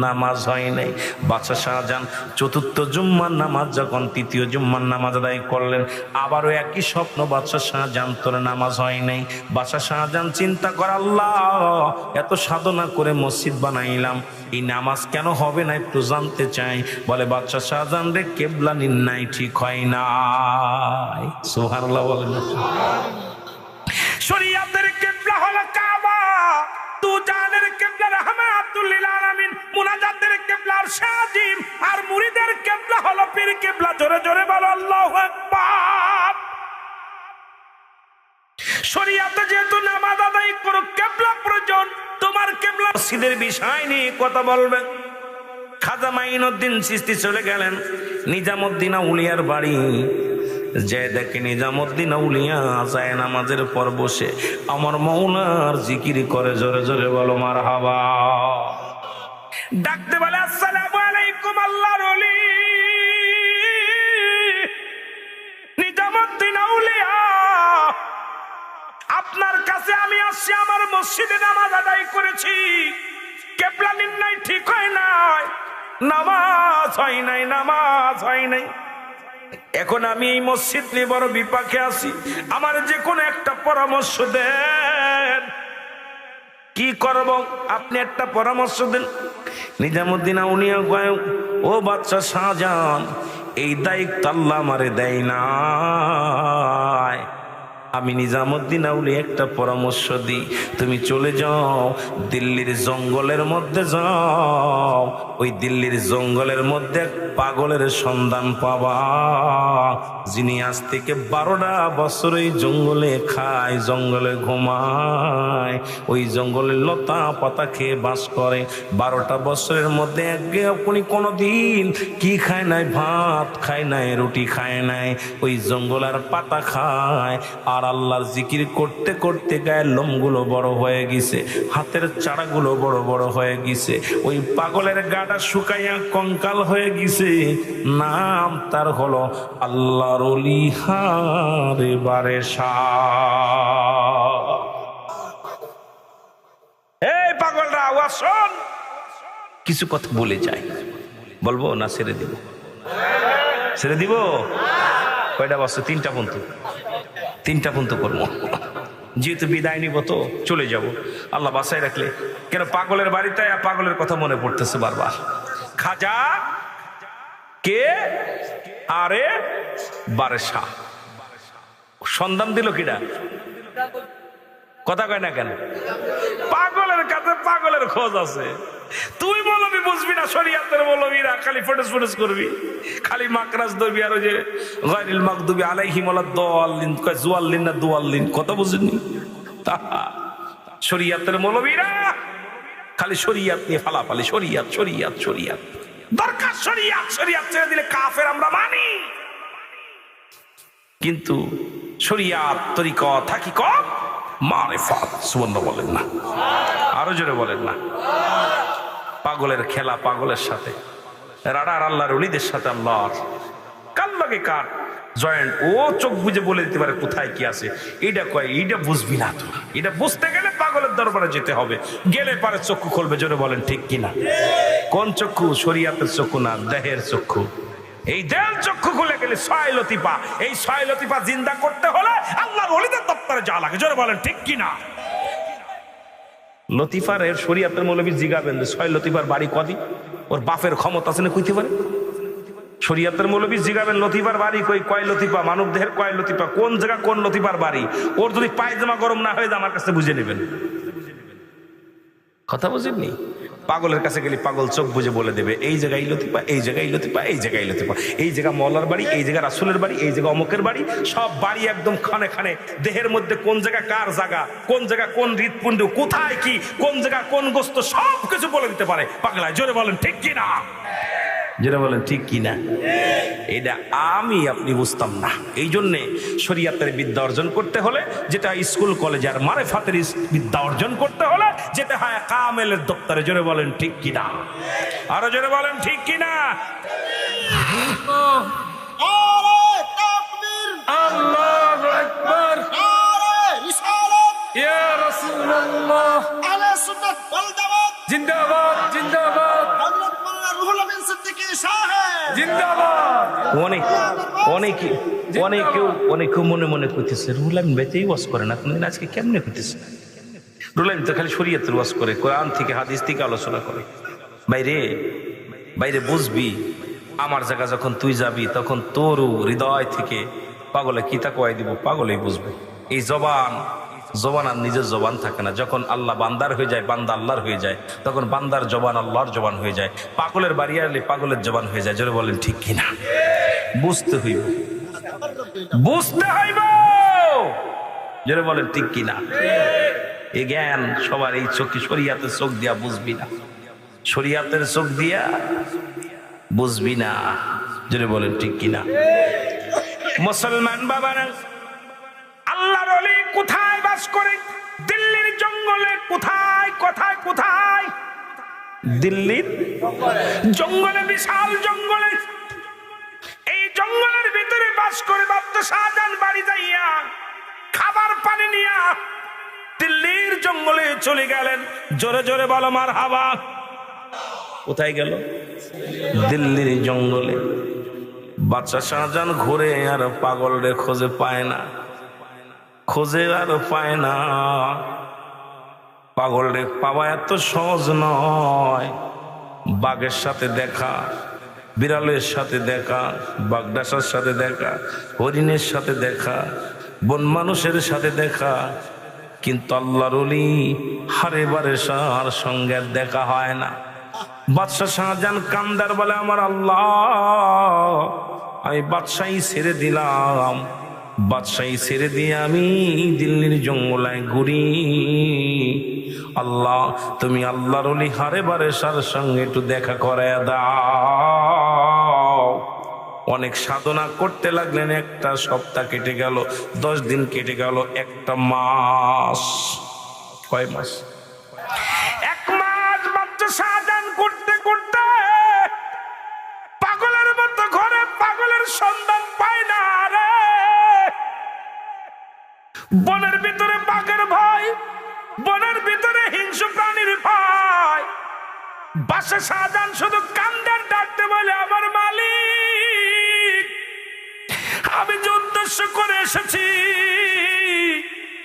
নামাজ হয় নাই। বাদশাহ শাহজাহান চতুর্থ জুম্মার নামাজ যখন তৃতীয় জুম্মার নামাজ আদায় করলেন, আবারও একই স্বপ্ন বাদশাহ শাহজাহান, তোর নামাজ হয় নাই। বাদশাহ শাহজাহান চিন্তা করে, আল্লাহ এত সাধনা করে মসজিদ বানাইলাম, এই নামাজ কেন হবে না একটু জানতে চাই। বলে বাদশাহ শাহজাহান রে, কেবলা নির্ণয় ঠিক হয় নাই। সুবহানাল্লাহ বলেন। শরীয়তের কিবলা হলো কাবা, তুজানের কিবলা রাহমাতুল লিল আলামিন, মুনাজাতের কিবলা শাজিম, আর মুরিদের কিবলা হলো পীর কিবলা। জোরে জোরে বলো আল্লাহু আকবার। শরীয়তে যেহেতু নামাজ আদায় করো কিবলা প্রয়োজন, তোমার কিবলা মসজিদের বিষয় নিয়ে কথা বলবেন। খাজা মাইনুদ্দিন চিশতি চলে গেলেন নিজামুদ্দিন আউলিয়ার বাড়ি। যে দেখে নিজামুদ্দিন আউলিয়া যায় নামাজের পর বসে আমার মৌলার জিকির করে। জোরে জোরে বলো মারহাবা। ডাকতে বলে, আসসালামু আলাইকুম আল্লাহর ওলি। নিজামুদ্দিন আউলিয়া, আপনার কাছে আমি আসছি, আমার মসজিদে নামাজ আদায় করেছি, কিবলা নির্ণয় ঠিক হয় নাই, নামাজ হয় নাই, নামাজ হয় নাই। এখন আমি এই মসজিদ নিয়ে বড় বিপাকে আছি, আমার যে কোনো একটা পরামর্শ দেন, কি করব আপনি একটা পরামর্শ দেন। নিজামুদ্দিন আউলিয়া কয়, ও বাদশাহ শাহজাহান, এই দায়িত্ব আল্লাহ আমারে দেয় না। আমি নিজামুদ্দিন আউলিয়া একটা পরামর্শ দিই, তুমি চলে যাও দিল্লির জঙ্গলের মধ্যে যাও, ওই দিল্লির জঙ্গলের মধ্যে পাগলের সন্ধান পাবা, যিনি আজ থেকে 12টা বছর এই জঙ্গলে খায়, জঙ্গলে ঘুমায়, ওই জঙ্গলের লতা পাতা খেয়ে বাস করে। 12টা বছরের মধ্যে উনি কোনোদিন কি খায় নাই, ভাত খায় নাই, রুটি খায় নাই, ওই জঙ্গলের পাতা খায়। আর আল্লাহর জিকির করতে করতে গায়ের লোমগুলো বড় হয়ে গেছে, হাতের চাড়াগুলো বড় বড় হয়ে গেছে, ওই পাগলের গাটা শুকাইয়া কঙ্কাল হয়ে গেছে। নাম তার হলো আল্লাহর ওলি হারে বারে শাহ। এই পাগলরা আওয়াজ শোন, কিছু কথা বলে যাই, বলবো না ছেড়ে দিব? ছেড়ে দিব? কয়টা বছর? 3টা পর্যন্ত, 3টা পর্যন্ত করবো, যেহেতু বিদায় নিব তো চলে যাব, আল্লাহ বাসায় রাখলে। কেন পাগলের বাড়িতে পাগলের কথা মনে পড়তেছে বারবার। খাজা কে? আরে বারে শাহ। সন্ধান দিল কিনা? কথা কয় না কেন? পাগলের কাছে পাগলের খোঁজ আছে। তুই মৌলবি বুঝবি না, শরীয়তের মৌলবিরা খালি ফটোস ফটোস করবি, খালি মাকরাজ ধরবি, আর ওই যে গায়রিল মাগদুবি আলাইহিম ওয়ালাদ-দাল্লিন, কয় জুয়াল্লিন না দুয়াল্লিন, কথা বুঝিনি? শরীয়তের মৌলবিরা খালি শরীয়ত নিয়ে ফালাফালি, শরীয়ত শরীয়ত শরীয়ত। দরকার শরীয়ত, শরীয়ত ছেড়ে দিলে কাফের আমরা মানি, কিন্তু শরীয়ত তরিকত হাকিকত মারিফাত। সুবহানাল্লাহ বলেন না? আরো জোরে বলেন না? পাগলের খেলা পাগলের সাথে, রাডার আল্লাহর ওলিদের সাথে আল্লাহর কার লাগে কার জয়েন্ট, ও চোখ বুঝে বলে দিতে পারে কোথায় কি আছে। এইটা কয়, এইটা বুঝবি না তো, এটা বুঝতে গেলে পাগলের দরবারে যেতে হবে, গেলে পারে চক্ষু খুলবে। জোরে বলেন ঠিক কিনা? কোন চক্ষু? শরীয়তের চক্ষু না, দেহের চক্ষু। এই দেহের চক্ষু খুলে গেলে 6 লতিফা, এই 6 লতিফা জিন্দা করতে হলে আল্লাহর ওলিদের দপ্তরে যাওয়া লাগে। জোরে বলেন ঠিক কিনা? লতিফার এর শরীয়তের মৌলবী জিগাবেন 6 লতিফার বাড়ি কদি, ওর বাপের ক্ষমতা আছে না কইতে পারে? শরীয়তের মৌলবী জিগাবেন লতিফার বাড়ি কই, কয় লতিফা, মানব দেহের কয় লতিফা, কোন জায়গা কোন লতিফার বাড়ি। ওর যদি পায়জামা গরম না হয়ে যায় আমার কাছে বুঝে নেবেন। কথা বুঝেননি? পাগলের কাছে গেলে পাগল চোখ বুঝে বলে দেবে এই জায়গায় লতিফা, এই জায়গায় লতিফা, এই জায়গায় লতিফা, এই জায়গা মওলার বাড়ি, এই জায়গা রাসূলের বাড়ি, এই জায়গা অমুকের বাড়ি, সব বাড়ি একদম খানে খানে, দেহের মধ্যে কোন জায়গা কার জায়গা, কোন জায়গা কোন হৃদপুণ্ড, কোথায় কি, কোন জায়গা কোন গোস্ত, সব কিছু বলে দিতে পারে পাগলায়। জোরে বলেন ঠিক কিনা? যেটা বলেন ঠিক কিনা? এটা আমি আপনি বুঝতাম না। এই জন্যে শরীয়তের বিদ্যা অর্জন করতে হলে, যেটা স্কুল কলেজে আর মারিফাতের বিদ্যা অর্জন করতে হলে যেতে হয় কামেলের দপ্তরে। জোরে বলেন ঠিক কিনা? আরো জোরে বলেন ঠিক কিনা? আল্লাহু আকবার, ইয়া রাসূলুল্লাহ, আহলে সুন্নাত ওয়াল জামাত জিন্দাবাদ জিন্দাবাদ। অনেক অনেকে অনেকেও অনেকেও মনে মনে করতেছে রুহুল আমিন ভাইতেই ওয়াজ করে না কোনদিন, আজকে কেমনে করতেছে? রুহুল আমিন তো খালি শরীয়তের ওয়াজ করে, কোরআন থেকে হাদিস থেকে আলোচনা করে। বাইরে বাইরে বুঝবি, আমার জায়গা যখন তুই যাবি তখন তোরও হৃদয় থেকে পাগলে কিতা কয় দিব, পাগলেই বুঝবে। এই জবান আর নিজের জবান থাকে না। যখন আল্লাহ বান্দার হয়ে যায়, বান্দা আল্লাহর হয়ে যায়, তখন বান্দার জবান আল্লাহর জবান হয়ে যায়। পাগলের বাড়ি আসলে পাগলের জবান হয়ে যায়। জোরে বলেন ঠিক কিনা? বুঝতে হইব, বুঝতে হইব। জোরে বলেন ঠিক কিনা? এই জ্ঞান সবার এই চোখে, শরিয়াতের চোখ দিয়া বুঝবি না, শরিয়াতের চোখ দিয়া বুঝবি না। জোরে বলেন ঠিক কিনা? মুসলমান বাবারা, আল্লাহর ওলি কোথায় বাস করে? দিল্লির জঙ্গলে। কোথায় কোথায় কোথায়? দিল্লির জঙ্গলে, বিশাল জঙ্গলে। এই জঙ্গলের ভিতরে বাস করে বাদশা শাহজাহান বাড়ি যাইয়া খাবার পানি নিয়া দিল্লির জঙ্গলে চলে গেলেন। জোরে জোরে বলো মারহাবা। কোথায় গেল? দিল্লির জঙ্গলে। বাদশা শাহজাহান ঘুরে আর পাগল রে খোঁজে পায় না, খোঁজে আর পায় না। পাগল রে পাওয়া এত সহজ নয়। বাঘের সাথে দেখা, বিড়ালের সাথে দেখা, বাগডাসার সাথে দেখা, হরিণের সাথে দেখা, বন মানুষের সাথে দেখা, কিন্তু আল্লাহর ওলি হারে বারে সার সঙ্গে দেখা হয় না। বাদশা শাহজাহান কান্দার বলে, আমার আল্লাহ, আমি বাদশাহী ছেড়ে দিলাম, বাদশাহী ছেড়ে দিয়ে আমি দিল্লির জঙ্গলায় ঘুরি। আল্লাহ, তুমি আল্লাহর ওলি হারে বারে সার সঙ্গে একটু দেখা করে দাও। অনেক সাধনা করতে লাগলেন। একটা সপ্তাহ কেটে গেল, 10 দিন কেটে গেল, একটা মাস। কয় মাস? 1 মাস বাদশা শাহজাহান করতে করতে পাগলের মতো ঘরে পাগলের সন্ধান পায় না রে। বনের ভিতরে বাঘের ভয়, বনের ভিতরে হিংস্র প্রাণীর ভয়। বাদশা শাহজাহান শুধু কান্দার ডাকতে বলে, আমার মালিক, আমি যে উদ্দেশ্য করে এসেছি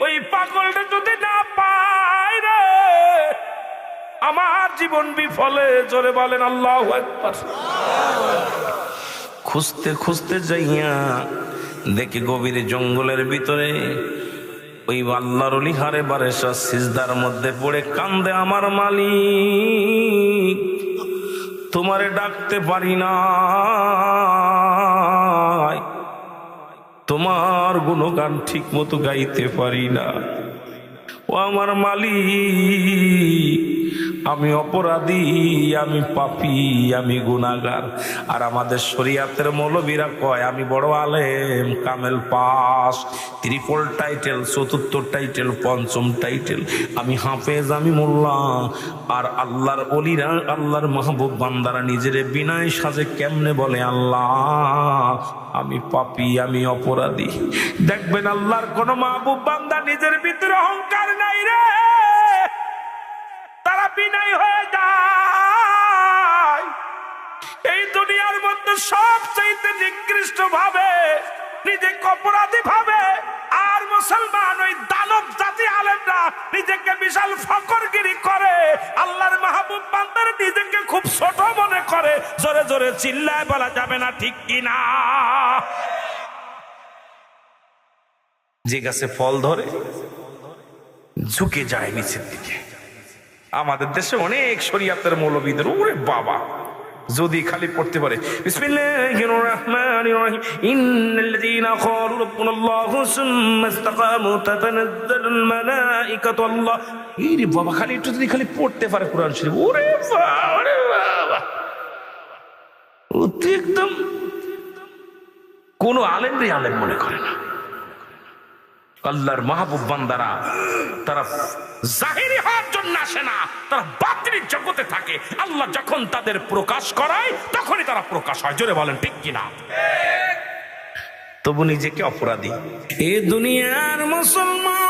ওই পাগলটা যদি না পাই রে, আমার জীবন বিফলে। জোরে বলেন আল্লাহু আকবার। খুঁজতে খুঁজতে যাইয়া দেখি গভীর জঙ্গলের ভিতরে ওই আল্লাহর ওলি হারে বারে সিজদার মধ্যে পড়ে কান্দে, আমার মালিক, তোমারে ডাকতে পারি না, তোমার গুণগান ঠিক মতো গাইতে পারি না। ও আমার মালিক, আমি অপরাধী, আমি পাপী, আমি গুনাহগার। আর আমাদের শরিয়াতের মৌলবীরা কয় আমি বড় আলেম, কামেল পাস, 3 টাইটেল, 4 টাইটেল, 5 টাইটেল, আমি হাফেজ, আমি মোল্লা। আর আল্লাহর ওলিরা, আল্লাহর মাহবুব বান্দারা নিজেরে বিনয় সাজে কেমনে বলে, আল্লাহ আমি পাপী, আমি অপরাধী। দেখবেন আল্লাহর কোন মাহবুব বান্দা নিজের ভিতরে অহংকার নাই রে, তারা বিনয় হয়ে যায়। এই দুনিয়ার মধ্যে সবচাইতে নিকৃষ্ট ভাবে নিজেকে অপরাধী ভাবে। আর মুসলমান ওই দানব জাতি আলেমরা নিজেকে বিশাল ফকরগিরি করে, আল্লাহর মাহবুব বান্দার নিজেকে খুব ছোট মনে করে। জোরে জোরে চিল্লায় বলা যাবে না ঠিক কিনা? যে গাছে ফল ধরে ঝুঁকে যায় নিচের দিকে। আমাদের দেশে অনেক শরিয়াতের মৌলবীদের, ওরে বাবা, যদি খালি পড়তে পারে বিসমিল্লাহির রহমানির রহিম, ইন্নাল্লাযীনা ক্বালু রাব্বুনাল্লাহু সুম্মা ইসতাকামু তাতানাজ্জালুল মালাঈকাতু আল্লাহ। এই রে বাবা, খালি একটু যদি খালি পড়তে পারে কোরআন শরীফ, ওরে বাবা, ওরে বাবা, ও তো একদম কোন আলেমরে আলেম মনে করে না। আল্লাহর মাহবুব বান্দারা তারা জাহিরি হওয়ার জন্য আসে না, তারা বাতিল জগতে থাকে। আল্লাহ যখন তাদের প্রকাশ করায় তখনই তারা প্রকাশ হয়। জোরে বলেন ঠিক কিনা? তবু নিজেকে অপরাধী। এ দুনিয়ার মুসলমান,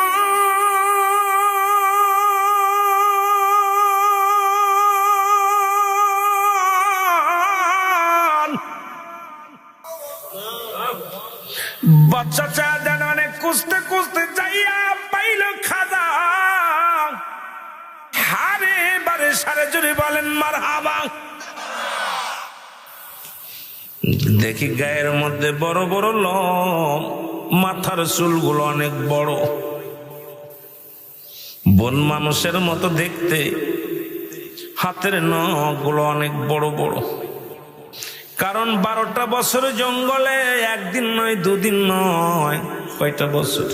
বাচ্চা শাহজাহান অনেক খুঁজতে খুঁজতে যাইয়া পাইল খাজা। হারে বারে সারে জুড়ে বলেন মারহাবা। দেখি গায়ের মধ্যে বড় বড় লোম, মাথার চুলগুলো অনেক বড়, বন মানুষের মতো দেখতে, হাতের নখগুলো অনেক বড় বড়। কারণ 12টা বছর জঙ্গলে, একদিন নয় দুদিন নয়, কয়টা বছর?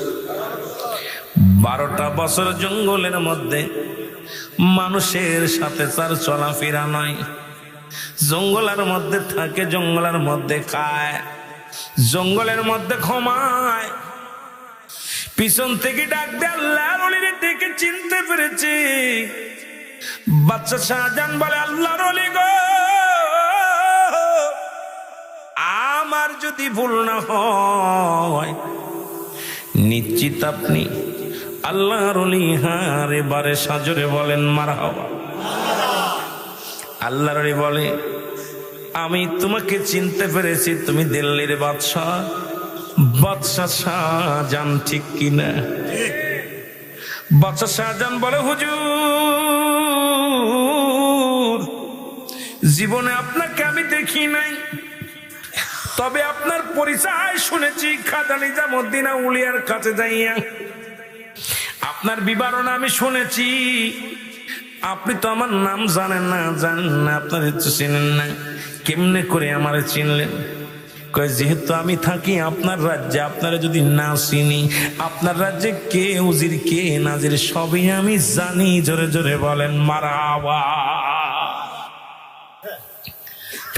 12টা বছর জঙ্গলের মধ্যে মানুষের সাথে তার চলাফেরা নয়। জঙ্গলের মধ্যে থাকে, জঙ্গলের মধ্যে খায়, জঙ্গলের মধ্যে ঘুমায়। পিছন থেকে ডাক দেয় আল্লাহর ওলিরে দেখে চিনতে পেরেছি। বাচ্চা শাহজাহান বলে আল্লাহর ওলি গো, আমার যদি ভুল না হয় নিশ্চিত আপনি আল্লাহর ওলি। হারে বারে সাজরে বলেন মারহাবা। আল্লাহর ওলি বলে আমি তোমাকে চিনতে পেরেছি, তুমি দিল্লির বাদশাহ, বাদশাহ শাহজাহান ঠিক কিনা? বাদশাহ শাহজাহান বলে হুজুর, জীবনে আপনাকে আমি দেখি নাই, তবে আপনার পরিচয় শুনেছি খাজা নিজামউদ্দিন আউলিয়ার কাছে যাইয়া। আপনার বিবরণ আমি শুনেছি। আপনি তো আমার নাম জানেন না, আপনার চিনেন না, কেমনে করে আমার চিনলেন? কয় যেহেতু আমি থাকি আপনার রাজ্যে, আপনারা যদি না চিনি, আপনার রাজ্যে কে উজির কে নাজির সবই আমি জানি। জোরে জোরে বলেন মারহাবা।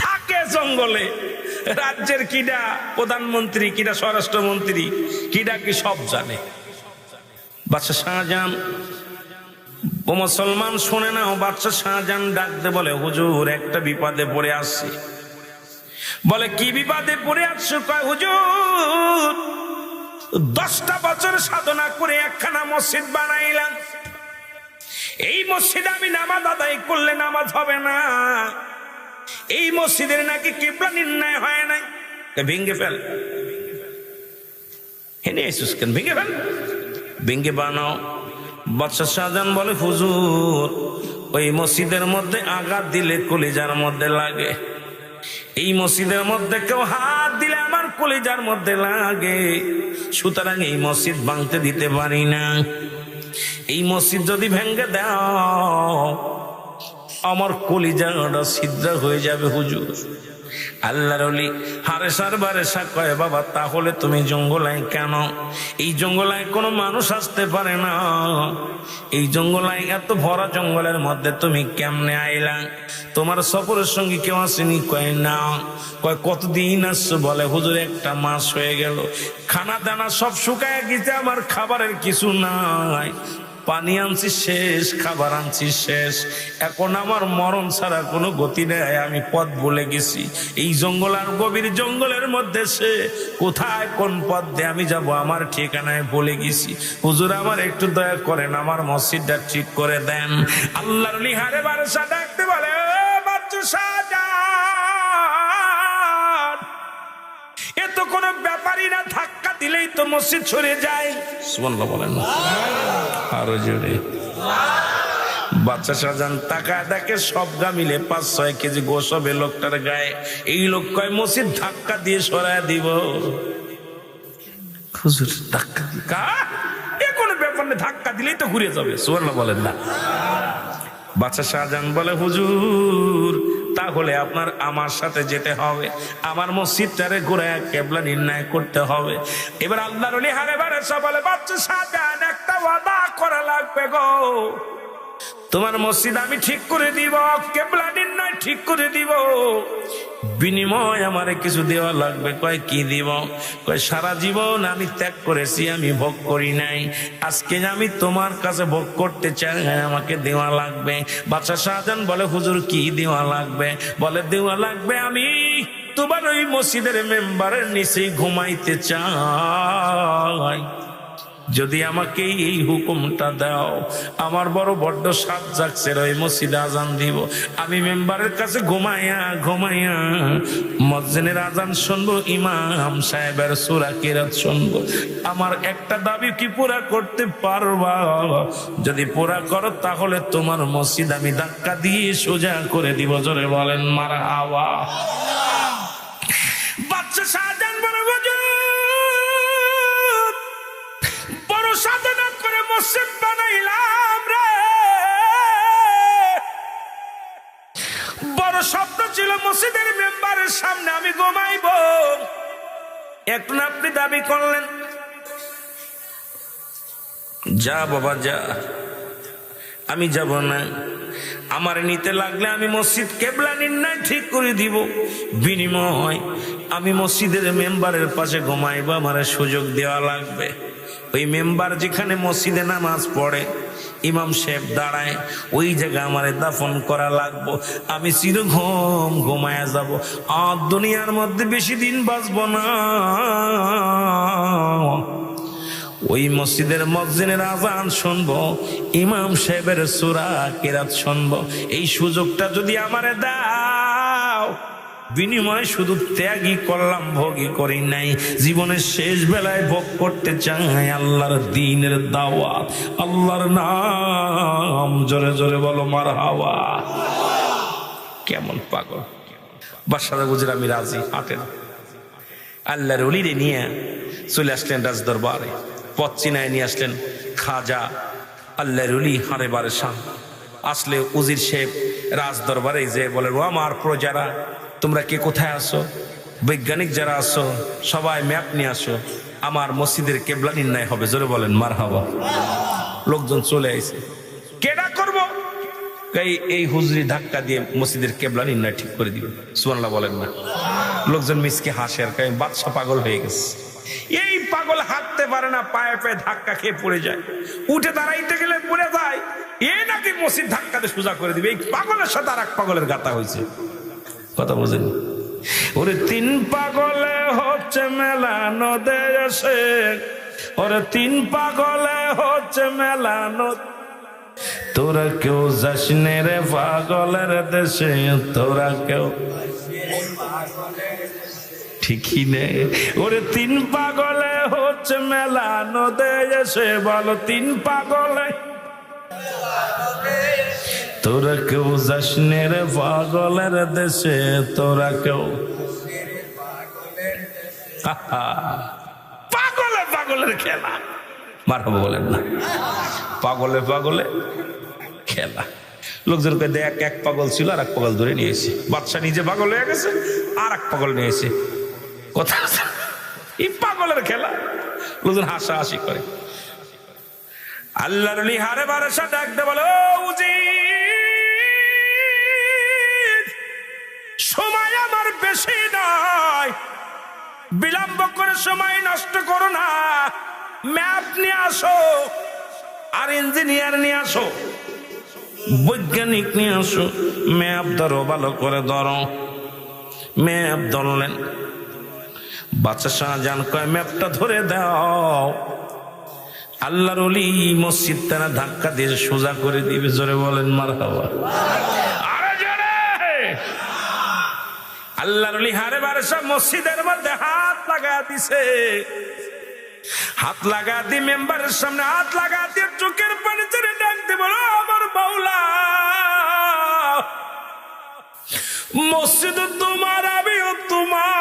থাকে জঙ্গলে, রাজ্যের কিডা প্রধানমন্ত্রী, কিডা স্বরাষ্ট্রমন্ত্রী, কিডা কি সব জানে। বাদশা শাহজাহান ও মুসলমান শুনে না, বাদশা শাহজাহান ডাকতে বলে হুজুর একটা বিপদে পড়ে আসছি। বলে কি বিপদে পড়ে আসছো? কয় হুজুর 10টা বছর সাধনা করে একখানা মসজিদ বানাইলাম। এই মসজিদে আমি নামাজ আদায় করলে নামাজ হবে না, এই মসজিদের নাকি কিবলা নির্ণয় হয় নাই। ভেঙ্গে ফেল, হেনে এসুস কেন? ভেঙ্গে ফেল, ভেঙ্গে বানাও। বাদশা শাহজাহান বলে হুজুর ওই মসজিদের মধ্যে আঘাত দিলে কলিজার মধ্যে লাগে, এই মসজিদের মধ্যে কেউ হাত দিলে আমার কলিজার মধ্যে লাগে, সুতরাং এই মসজিদ ভাঙতে দিতে পারি না। এই মসজিদ যদি ভেঙ্গে দাও আমার কলিজাটা ছিদ্র হয়ে যাবে হুজুর। আল্লাহর ওলি হারেসার বারেসা কয় বাবা তাহলে তুমি জঙ্গলায় কেন? এই জঙ্গলায় কোনো মানুষ আসতে পারে না, এই জঙ্গলায় এত ভরা জঙ্গলের মধ্যে তুমি কেমনে আইলা? তোমার সফরের সঙ্গে কেউ আসেনি? কয় না। কয় কতদিন আসছো? বলে হুজুর 1 মাস হয়ে গেল, খানা দানা সব শুকায় গেছে, আমার খাবারের কিছু নাই, পানি আনছি শেষ, খাবার আনছি শেষ, এখন আমার মরণ ছাড়া কোনো গতি নেই, আমি পথ ভুলে গেছি। এই জঙ্গল আর গভীর জঙ্গলের মধ্যে সে কোথায় কোন পথ দিয়ে আমি যাব আমার ঠিকানায় ভুলে গেছি। হুজুর আমার একটু দয়া করেন, আমার মসজিদটা ঠিক করে দেন। আল্লাহর লিহারে বারসা ডাকতে বলে বাচ্চা শাহজাহান এ তো কোনো ব্যাপারই না, ধাক্কা দিলেই তো মসজিদ সরে যায়। সুবহানাল্লাহ বলেন না আরো জোরে। বাচ্চা শাহজাহান তাকায় দেখে সব গা মিলে 5-6 কেজি গোশ হবে লোকটার গায়ে। এই লোক কয় মসজিদ ধাক্কা দিয়ে সরায় দিব। হুজুর ধাক্কা এ কোনো ব্যাপার না, ধাক্কা দিলেই তো ঘুরে যাবে। সুবহানাল্লাহ বলেন না। বাচ্চা শাহজাহান বলে হুজুর তাহলে আপনার আমার সাথে যেতে হবে, আমার মসজিদটারে ঘুরায় কেবলা নির্ণয় করতে হবে। এবার আল্লাহর ওলি হারে বারে সব বলে বাচ্চা শাহজাহান একটা ওয়াদা করা লাগবে গো, তোমার মসজিদ আমি ঠিক করে দিব, কেবলা নির্ণয় ঠিক করে দিব, বিনিময় আমারে কিছু দেওয়া লাগবে। কয় কি দিব? কয় সারা জীবন আমি ত্যাগ করেছি, আমি ভোগ করি নাই, আজকে আমি তোমার কাছে ভোগ করতে চাই, আমাকে দেওয়া লাগবে। বাদশা শাহজাহান বলে হুজুর কি দেওয়া লাগবে? বলে দেওয়া লাগবে আমি তোমার ওই মসজিদের মেম্বারের নিচেই ঘুমাইতে চাই। যদি আমাকে এই হুকুমটা দাও, আমার বড় সাত জাগছে, ওই মসজিদে আজান দিব, আমি মেম্বারের কাছে ঘুমাইয়া ঘুমাইয়া মুয়াজ্জিনের আজান শুনবো, ইমাম সাহেবের সূরা কিরাত শুনবো। আমার একটা দাবি কি পুরা করতে পারবা? যদি পুরা করো তাহলে তোমার মসজিদ আমি ধাক্কা দিয়ে সোজা করে দিব। জোরে বলেন মারহাবা। বাচ্চা শাহজাহান বলে, হুজুর বড় সাধনা করে মসজিদ বানাইলাম রে, বড় স্বপ্ন ছিল মসজিদের মেম্বারের সামনে আমি ঘুমাইব, এখন আপনি দাবি করলেন। যা বাবা যা, আমি যাব না। আমার নিতে লাগলে আমি মসজিদ কেবলা নির্ণয় ঠিক করে দিব, বিনিময় আমি মসজিদের মেম্বারের পাশে ঘুমাইব, আমার সুযোগ দেওয়া লাগবে। ওই মেম্বার যেখানে মসজিদে নামাজ পড়ে, ইমাম সাহেব দাঁড়ায়, ওই জায়গায় আমার দাফন করা লাগবো। আমি চিরঘুম ঘুমায়া যাব, আর দুনিয়ার মধ্যে বেশি দিন বাঁচবো না। ওই মসজিদের মুয়াজ্জিনের আজান শুনবো, ইমাম সাহেবের সূরা কিরাত শুনবো। এই সুযোগটা যদি আমারে দাও, বিনিময় শুধু ত্যাগই করলাম, ভোগই করি নাই। জীবনের শেষ বেলায় ভোগ করতে চাই আল্লাহর দ্বীনের দাওয়াত, আল্লাহর নাম। জোরে জোরে বলো মারহাবা। কেমন পাগল! বাদশাহ বুঝে আমি রাজি, হাঁটেন। আল্লাহর ওলিরে নিয়ে চলে আসলেন রাজ দরবারে, পথ চিনায় নিয়ে আসলেন খাজা আল্লাহর ওলি হারে বারেশান। আসলে উজির সাহেব রাজ দরবারে যে বলে, ও আমার প্রজারা, তোমরা কে কোথায় আসো? বৈজ্ঞানিক যারা আসো সবাই ম্যাপ নিয়ে আসো, আমার মসজিদের কেবলা নির্ণয় হবে। জোরে বলেন মারহাবা। লোকজন চলে আইছে, কেডা করব? এই হুজুরি ধাক্কা দিয়ে মসজিদের কেবলা নির্ণয় ঠিক করে দিবে। সুবহানাল্লাহ বলেন না? লোকজন মিসকে হাসে, আর কয় বাদশা পাগল হয়ে গেছে। এই পাগল হাঁটতে পারে না, পায়ে পায়ে ধাক্কা খেয়ে পড়ে যায়, উঠে দাঁড়াইতে গেলে পড়ে যায়। এ নাকি মসজিদ ধাক্কাতে সোজা করে দিবে। এই পাগলের সাথে আর এক পাগলের গাতা হয়েছে। কথা বোঝেন? ওরে তিন পাগলে হচ্ছে মেলানো দেশে, ওরে তিন পাগলে হচ্ছে মেলানো। তোরা কেউ যাস নে রে পাগলের দেশে, তোরা কেউ ঠিকই নে। ওরে তিন পাগলে হচ্ছে মেলানো দেশে, বলো তিন পাগলে। তোরা কেউ যাস নে রে পাগলের দেশে, তোরা কেউ। পাগলে পাগলের খেলা, মারহাবা বলেন না? পাগলে পাগলে খেলা। লোকজনকে দেখ, এক পাগল ছিল আর এক পাগল ধরে নিয়েছে। বাদশা নিজে পাগল হয়ে গেছে, আর এক পাগল নিয়েছে। কথা এই পাগলের খেলা। লোকজন হাসাহাসি করে। আল্লাহর ওলি হারে বারেশা ডাকতে বলে, ও উজির, সময় আমার বেশি নয়, বিলম্ব করে সময় নষ্ট করো না। ম্যাপ নিয়ে আসো, আর ইঞ্জিনিয়ার নিয়ে আসো, বৈজ্ঞানিক নিয়ে আসো। ম্যাপ ধরো, ভালো করে ধরো। ম্যাপ ধরলেন। বাদশা শাহজাহান কয়, ম্যাপটা ধরে দাও। আল্লাহর ওলি মসজিদ তারা ধাক্কা দিয়ে সোজা করে দিবে। জোরে বলেন মারহাবা। আরে জোরে! আল্লাহর ওলি হারে বারেশা মসজিদের মধ্যে হাত লাগা দিছে। হাত লাগা দিয়ে মেম্বারের সামনে হাত লাগা দিয়ে চোখের পানি ছেড়ে ডাকতে বলো, আমার মাওলা, মসজিদ তোমার, আমিও তোমার।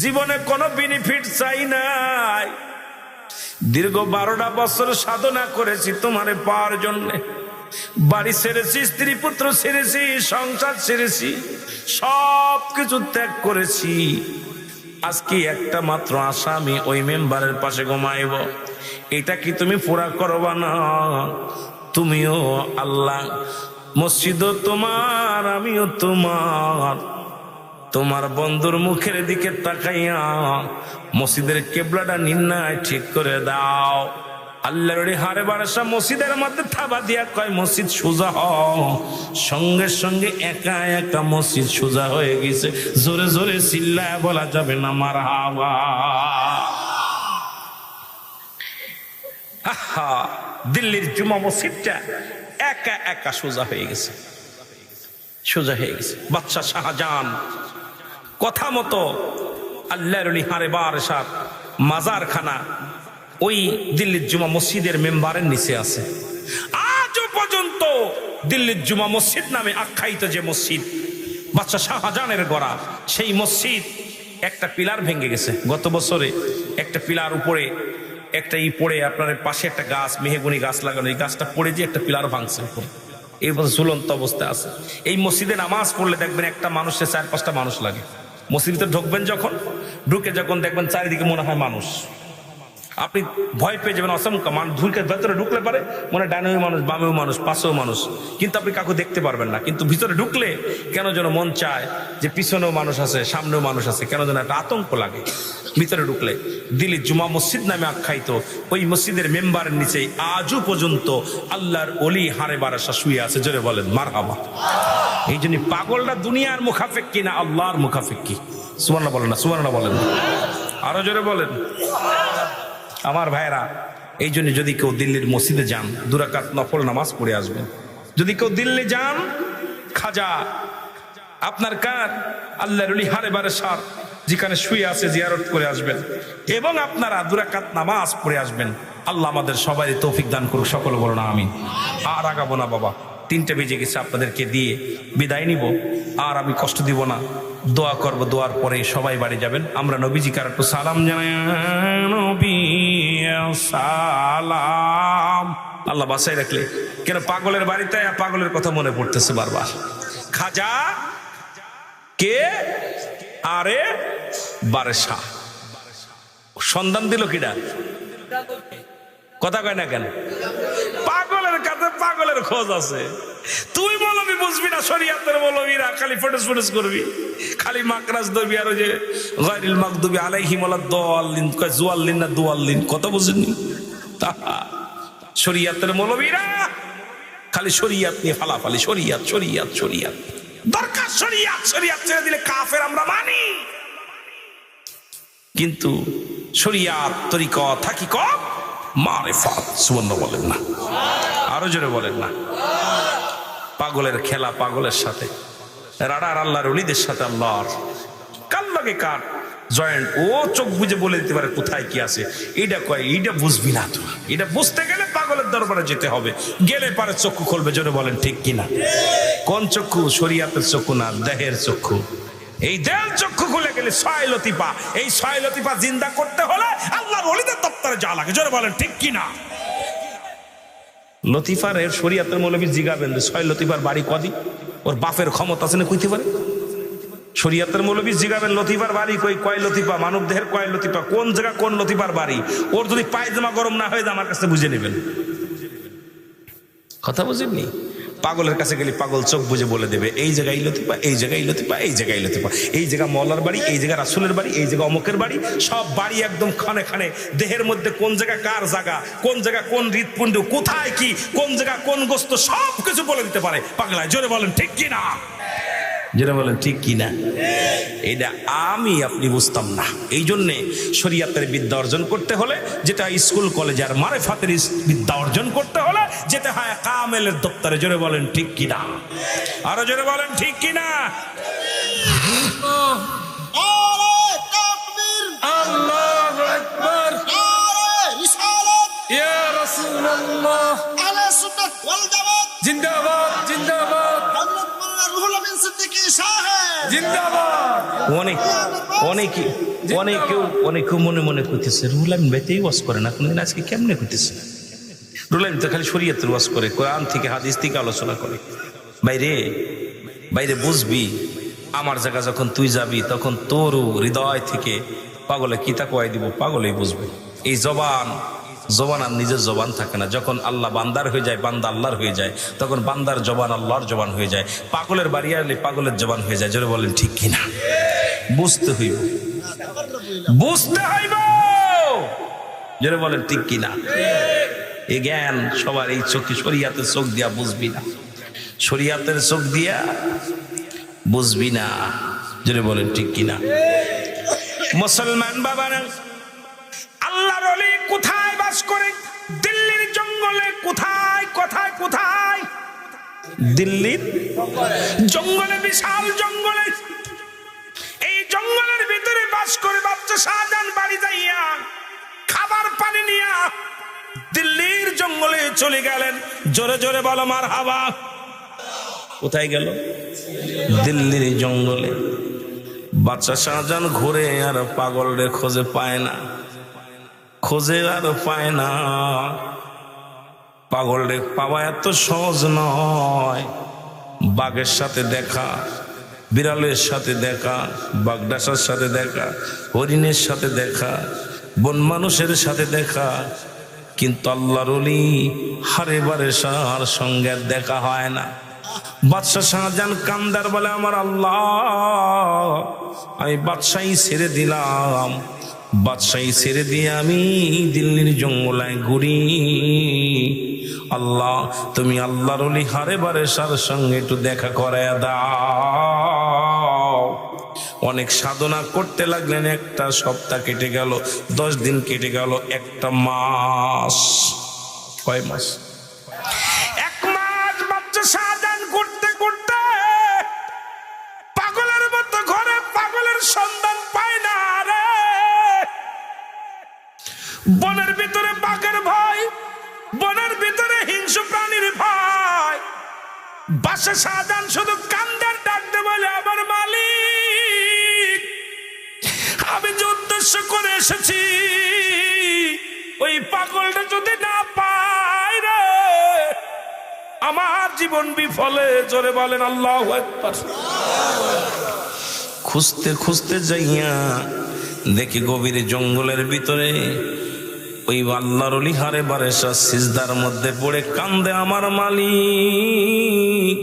জীবনে কোনো বেনিফিট চাই নাই। দীর্ঘ 12টা বছর সাধনা করেছি তোমারে পাওয়ার জন্য। বাড়ি ছেড়েছি, স্ত্রী পুত্র ছেড়েছি, সংসার ছেড়েছি, সব কিছু ত্যাগ করেছি। আজকে একটা মাত্র আশা, আমি ওই মেম্বারের পাশে ঘুমাইব। এটা কি তুমি পুরা করবা না? তুমিও আল্লাহ, মসজিদও তোমার, আমিও তোমার। তোমার বন্ধুর মুখের দিকে তাকাইয়া মসজিদের কেবলাটা নির্ণয় ঠিক করে দাও। আল্লাহর হারে বারাসা মসজিদের মধ্যে থাবা দিয়া কয় মসজিদ সোজা হও। সঙ্গে সঙ্গে একা একা মসজিদ সোজা হয়ে গেছে। জোরে জোরে চিল্লায় বলা যাবে না মারহাবা। আহা, দিল্লির জুমা মসজিদটা একা একা সোজা হয়ে গেছে, সোজা হয়ে গেছে। বাদশা শাহজাহান কথা মতো আল্লাহর হারে বারাসার মাজারখানা ওই দিল্লির জুমা মসজিদের মেম্বারের নিচে আছে। আজও পর্যন্ত দিল্লির জুমা মসজিদ নামে আখ্যায়িত যে মসজিদ বাদশা শাহজাহানের গড়া, সেই মসজিদ একটা পিলার ভেঙে গেছে গত বছরে। একটা পিলার উপরে একটা পড়ে, আপনার পাশে একটা গাছ, মেহগুনি গাছ লাগানো, এই গাছটা পড়ে যে একটা পিলার ভাঙছে উপরে, এই ঝুলন্ত অবস্থায় আছে। এই মসজিদে নামাজ পড়লে দেখবেন একটা মানুষের 4-5টা মানুষ লাগে। মসজিদে ঢুকবেন যখন, ঢুকে যখন দেখবেন চারিদিকে মনে হয় মানুষ, আপনি ভয় পেয়ে যাবেন। অসংখ্য মানুষ ঢুকে ভেতরে ঢুকলে পারে মনে ডানেও মানুষ, বামেও মানুষ, পাশেও মানুষ, কিন্তু আপনি কাউকে দেখতে পারবেন না। কিন্তু ভিতরে ঢুকলে কেন যেন মন চায় যে পিছনেও মানুষ আছে, সামনেও মানুষ আছে, কেন যেন একটা আতঙ্ক লাগে ভিতরে ঢুকলে। দিল্লি জুমা মসজিদ নামে আখ্যায়িত ওই মসজিদের মেম্বারের নিচে আজও পর্যন্ত আল্লাহর ওলি হারে বারাসা শুয়ে আছে। জোরে বলেন মারহাবা। এই জন্য পাগলরা দুনিয়ার মুখাফেক কি না আল্লাহর মুখাফেক কি? সুবহানাল্লাহ বলেন না, সুবহানাল্লাহ বলেন, আরো জোরে বলেন। আমার ভাইরা, এই জন্য যদি কেউ দিল্লির মসজিদে যান 2 রাকাত নফল নামাজ পড়ে আসবেন। যদি কেউ দিল্লি যান, খাজা আপনার কার আল্লাহর ওলি হারে বারাসার যেখানে শুয়ে আছে জিয়ারত করে আসবেন এবং আপনারা 2 রাকাত নামাজ পড়ে আসবেন। আল্লাহ আমাদের সবাই তৌফিক দান করুক, সকলে বলুন আমিন। আর আগাবো না বাবা, 3টে বেজে গেছে, আপনাদেরকে দিয়ে বিদায় নিব। আর আমি কষ্ট দিব না, দোয়া করব, দোয়ার পরে সবাই বাড়ি যাবেন। আমরা নবীজি কার একটু সালাম জানাই, নবী সালাম। আল্লাহ বাসায় রাখলে কেন পাগলের বাড়িতে পাগলের কথা মনে পড়তেছে বারবার। খাজা কে? আরে বারাসা। সন্ধান দিল কিডা? কথা কয় না কেন? পাগলের কাছে পাগলের খোঁজ আছে। তুই মৌলবি বুঝবি না, শরিয়াতের মৌলবিরা খালি ফটোস ফটোস করবি, খালি মাকরাজ ধরবি, আর ওই যে গায়রিল মাগদুবি আলাইহিম ওয়ালাদ-দাল্লিন, কয় জুয়াল্লিন না দুয়াল্লিন, কত বুঝেননি? শরিয়াতের মৌলবিরা খালি শরিয়াত নিয়ে ফালাফালি, শরিয়াত শরিয়াত শরিয়াত। দরকার শরিয়াত, শরিয়াত ছেড়ে দিলে কাফের আমরা মানি, কিন্তু শরিয়াত তরিকত হাকিকত মারিফাত। সুবহানাল্লাহ বলেন না, আরো জোরে বলেন না। পাগলের খেলা পাগলের সাথে, রাডার আল্লাহর ওলিদের সাথে আল্লাহর কার লাগে কার জয়েন্ট। ও চোখ বুঝে বলে দিতে পারে কোথায় কি আছে। এইটা কয়, এইটা বুঝবি না তো, এটা বুঝতে গেলে পাগলের দরবারে যেতে হবে, গেলে পারে চক্ষু খুলবে। জোরে বলেন ঠিক কিনা? কোন চক্ষু? শরিয়াতের চক্ষু না, দেহের চক্ষু। এই দেহের চক্ষু খুলে গেলে 6 লতিফা, এই 6 লতিফা জিন্দা করতে হলে আল্লাহর ওলিদের দপ্তরে যাওয়া লাগে। জোরে বলেন ঠিক কিনা? লতিফার এর শরিয়াতের মৌলবী জিগাবেন 6 লতিফার বাড়ি কদি, ওর বাপের ক্ষমতা আছে না কইতে পারে? শরিয়াতের মৌলবী জিগাবেন লতিফার বাড়ি কয় লতিফা, মানব দেহের কয় লতিফা, কোন জায়গা কোন লতিফার বাড়ি। ওর যদি পায়জামা গরম না হয়ে যায় আমার কাছে বুঝে নেবেন। কথা বুঝেননি? পাগলের কাছে গেলে পাগল চোখ বুঝে বলে দেবে এই জায়গায় লতিফা, এই জায়গায় লতিফা, এই জায়গায় লতিফা, এই জায়গা মওলার বাড়ি, এই জায়গা রাসূলের বাড়ি, এই জায়গা অমুকের বাড়ি। সব বাড়ি একদম খানে খানে, দেহের মধ্যে কোন জায়গা কার জায়গা, কোন জায়গা কোন হৃৎপিণ্ড, কোথায় কি, কোন জায়গা কোন গোস্ত, সব কিছু বলে দিতে পারে পাগলায়। জোরে বলেন ঠিক কিনা? যেটা বলেন ঠিক কিনা? এটা আমি আপনি বুঝতাম না। এই জন্যে শরিয়াতের বিদ্যা অর্জন করতে হলে, যেটা স্কুল কলেজে আর মারিফাতের বিদ্যা অর্জন করতে হলে যেতে হয় কামেলের দপ্তরে। জোরে বলেন ঠিক কিনা? আরো জোরে বলেন ঠিক কিনা? আল্লাহু আকবার, ইয়া রাসূলুল্লাহ, আহলে সুন্নাত ওয়াল জামাত জিন্দাবাদ, জিন্দাবাদ। অনেকে মনে মনে করতেছে রুহুল আমিন ভাইতেই ওয়াজ করে না, কোনদিন আজকে কেমনে করতেছে? রুহুল আমিন তো খালি শরীয়তের ওয়াজ করে, কোরআন থেকে হাদিস থেকে আলোচনা করে। বাইরে বাইরে বুঝবি, আমার জায়গা যখন তুই যাবি তখন তোরও হৃদয় থেকে পাগলে কিতা কয় দিব, পাগলেই বুঝবে। এই জবান আর নিজের জবান থাকে না। যখন আল্লাহ বান্দার হয়ে যায়, বান্দা আল্লাহর হয়ে যায়, তখন বান্দার জবান আল্লাহর জবান হয়ে যায়। পাগলের বাড়ি আসলে পাগলের জবান হয়ে যায়। জোরে বলেন ঠিক কিনা? বুঝতে হইব, বুঝতে হইব। জোরে বলেন ঠিক কিনা? এই জ্ঞান সবার এই চোখে, শরিয়াতের চোখ দিয়া বুঝবি না, শরিয়াতের চোখ দিয়া বুঝবি না। জোরে বলেন ঠিক কিনা? মুসলমান বাবারা, আল্লাহর ওলি কোথায় বাস করে? দিল্লির জঙ্গলে। কোথায় কোথায় কোথায়? দিল্লির জঙ্গলে, বিশাল জঙ্গলে। এই জঙ্গলের ভিতরে বাস করে বাচ্চা শাহজাহান বাড়ি যাইয়া খাবার পানি নিয়া দিল্লির জঙ্গলে চলে গেলেন। জোরে জোরে বলো মারহাবা। কোথায় গেল? দিল্লির জঙ্গলে। বাচ্চা শাহজাহান ঘুরে আর পাগলরে খোঁজে পায় না, খোঁজে আর পায় না। পাগলরে পাওয়া এত সহজ নয়। বাঘের সাথে দেখা, বিড়ালের সাথে দেখা, বাগডাসার সাথে দেখা, হরিণের সাথে দেখা, বন মানুষের সাথে দেখা, কিন্তু আল্লাহর ওলি হারে বারে সার সঙ্গে দেখা হয় না। বাদশাহ শাহজাহান কান্দার বলে, আমার আল্লাহ, আমি বাদশাহী ছেড়ে দিলাম, বাদশাহী ছেড়ে দিয়ে আমি দিল্লির জঙ্গলায় ঘুরি। আল্লাহ, তুমি আল্লাহর ওলি হারে বারে সার সঙ্গে একটু দেখা করায় দাও। অনেক সাধনা করতে লাগলেন। একটা সপ্তাহ কেটে গেল, 10 দিন কেটে গেল, একটা মাস। কয় মাস? 1 মাস। বাচ্চা শাহজাহান ঘুরতে ঘুরতে পাগলের মতো ঘরে পাগলের সন্ধান পায় না রে। বনের ভিতরে বাঘের ভয়, বনের ভিতরে হিংস্র প্রাণীর ভয়। বাদশা শাহজাহান শুধু কান্দার ডাকতে বলে, আমার মালিক, আমি যে উদ্দেশ্য করে এসেছি ওই পাগলটা যদি না পাই রে, আমার জীবন বিফলে। জোরে বলেন আল্লাহু আকবার। খুঁজতে খুঁজতে যাইয়া দেখি গভীর জঙ্গলের ভিতরে ওই আল্লাহর ওলি হারে বারে সিজদার মধ্যে পড়ে কান্দে, আমার মালিক,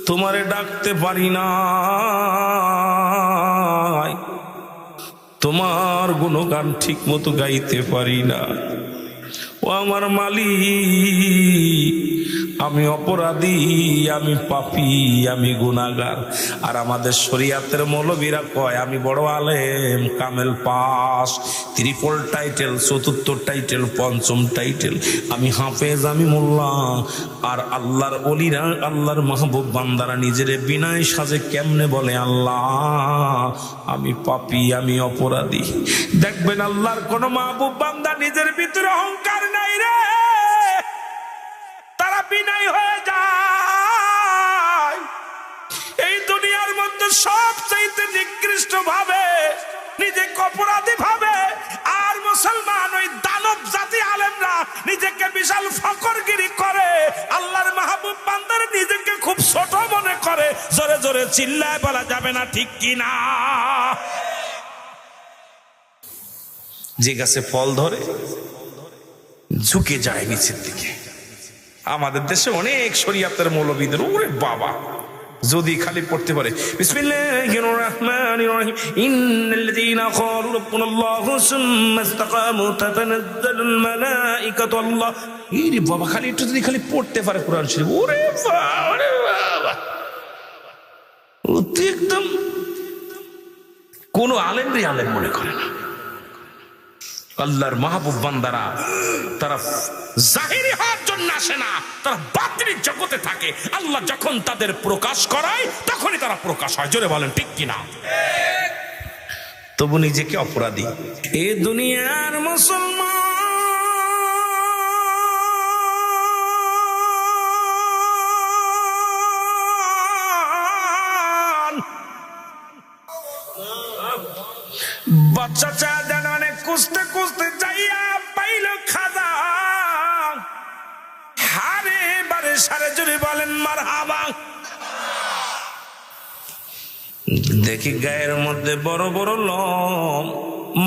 তোমারে ডাকতে পারি না, তোমার গুণগান ঠিক মতো গাইতে পারি না। ও আমার মালিক, আমি অপরাধী, আমি পাপী, আমি গুনাহগার। আর আমাদের শরিয়াতের মৌলবীরা কয় আমি বড় আলেম, কামেল পাস, 3 টাইটেল, 4 টাইটেল, 5 টাইটেল, আমি হাফেজ, আমি মোল্লা। আর আল্লাহর ওলিরা, আল্লাহর মাহবুব বান্দারা নিজের বিনয় সাজে কেমনে বলে, আল্লাহ আমি পাপী, আমি অপরাধী। দেখবেন আল্লাহর কোন মাহবুব বান্দা নিজের ভিতরে অহংকার নাই রে, তারা বিনয় হয়ে যায়। এই দুনিয়ার মধ্যে সবচাইতে নিকৃষ্ট ভাবে নিজেকে অপরাধী ভাবে। আর মুসলমান ওই দানব জাতি আলেমরা নিজেকে বিশাল ফকরগিরি করে, আল্লাহর মাহবুব বান্দার নিজেকে খুব ছোট মনে করে। জোরে জোরে চিল্লায় বলা যাবে না ঠিক কিনা? যে গাছে ফল ধরে ঝুঁকে যায় নিচের দিকে। আমাদের দেশে অনেক শরিয়াতের মৌলবীদের, ওরে বাবা, যদি খালি পড়তে পারে বিসমিল্লাহির রহমানির রহিম, ইন্নাল্লাযীনা ক্বালু রাব্বুনাল্লাহু সুম্মা ইসতাকামু তাতানাজ্জালুল মালাঈকাতু আল্লাহ। এই বাবা, খালি একটু যদি খালি পড়তে পারে কোরআন শরীফ, ওরে বাবা, ওরে বাবা, ও তো একদম কোন আলেমই আলেম মনে করে না। আল্লাহর মাহবুব বান্দারা তারা জাহিরি হওয়ার জন্য আসে না, তারা বাতিল জগতে থাকে। আল্লাহ যখন তাদের প্রকাশ করায় তখনই তারা প্রকাশ হয়। জোরে বলেন ঠিক কিনা? তবু নিজেকে অপরাধী। এ দুনিয়ার মুসলমান বাচ্চা চাঁদান অনেক খুঁজতে খুঁজতে যাইয়া পাইল খাজা। হারে বারে সারে জুড়ে বলেন মারহাবা। দেখি গায়ের মধ্যে বড় বড় লোম,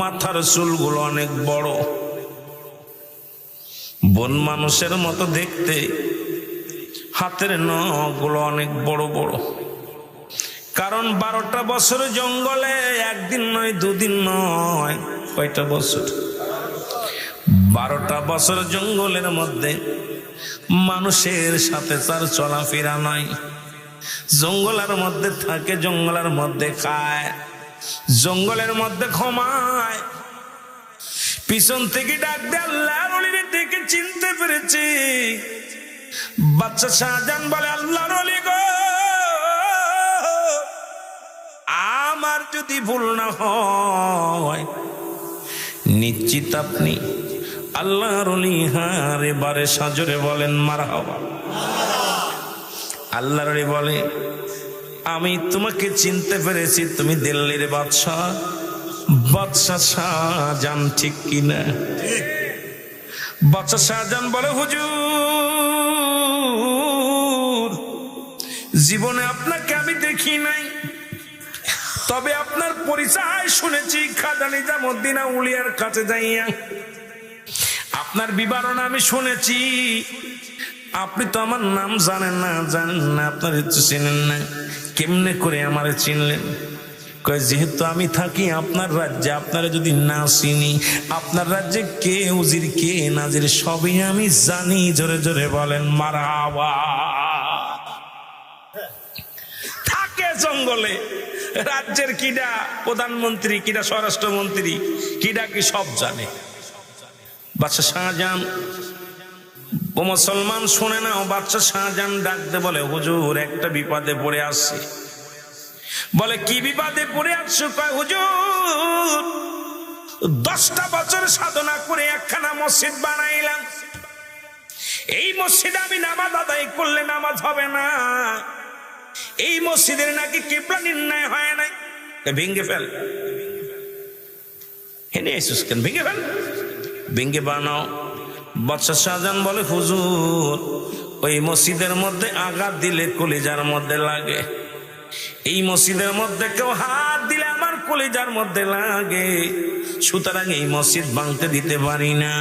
মাথার চুলগুলো অনেক বড়, বন মানুষের মতো দেখতে, হাতের নখগুলো অনেক বড় বড়। কারণ 12টা বছর জঙ্গলে, একদিন নয়, 2 দিন নয়, কয়টা বছর? 12টা বছর জঙ্গলের মধ্যে মানুষের সাথে তার চলাফেরা নাই। জঙ্গলের মধ্যে থাকে, জঙ্গলের মধ্যে খায়, জঙ্গলের মধ্যে ঘুমায়। পিছন থেকে ডাক দেয় আল্লাহর ওলিরে দেখে চিনতে পেরেছি। বাচ্চা শাহজাহান বলে, আল্লাহর ওলি গো, আমার যদি ভুল না হয় নিশ্চিত আপনি আল্লাহর ওলি। হারে বারে সাজরে বলেন মারহাবা। আল্লাহর ওলি বলে, আমি তোমাকে চিনতে পেরেছি, তুমি দিল্লির বাদশাহ, বাদশাহ শাহজাহান, ঠিক কিনা? বাদশাহ শাহজাহান বলে, হুজুর জীবনে আপনাকে আমি দেখি নাই, তবে আপনার পরিচয় শুনেছি খাজা নিজামুদ্দিন আউলিয়ার কাছে যাইয়া। আপনার বিবরণ আমি শুনেছি। আপনি তো আমার নাম জানেন না, আপনার চিনেন না, কেমনে করে আমার চিনলেন? কয়, যেহেতু আমি থাকি আপনার রাজ্যে, আপনারা যদি না চিনি, আপনার রাজ্যে কে উজির কে নাজির সবই আমি জানি। জোরে জোরে বলেন মারহাবা। থাকে জঙ্গলে, রাজ্যের কিডা প্রধানমন্ত্রী, কিডা স্বরাষ্ট্রমন্ত্রী, কিডা কি সব জানে। বাদশা শাহজাহান ও মুসলমান শুনে না, বাদশা শাহজাহান ডাকতে বলে, হুজুর একটা বিপদে পড়ে আসছি। বলে, কি বিপদে পড়ে আসছো? কয়, হুজুর 10টা বছর সাধনা করে একখানা মসজিদ বানাইলাম। এই মসজিদে আমি নামাজ আদায় করলে নামাজ হবে না। এই মসজিদের নাকি কিবলা নির্ণয় হয় নাই। ভেঙ্গে ফেল, হেনে এসুস কেন? ভেঙ্গে ফেল, ভেঙ্গে বানাও। বাদশা শাহজাহান বলে, হুজুর ওই মসজিদের মধ্যে আঘাত দিলে কলিজার মধ্যে লাগে। এই মসজিদের মধ্যে কেউ হাত দিলে আমার কলিজার মধ্যে লাগে। সুতরাং এই মসজিদ ভাঙতে দিতে পারি না।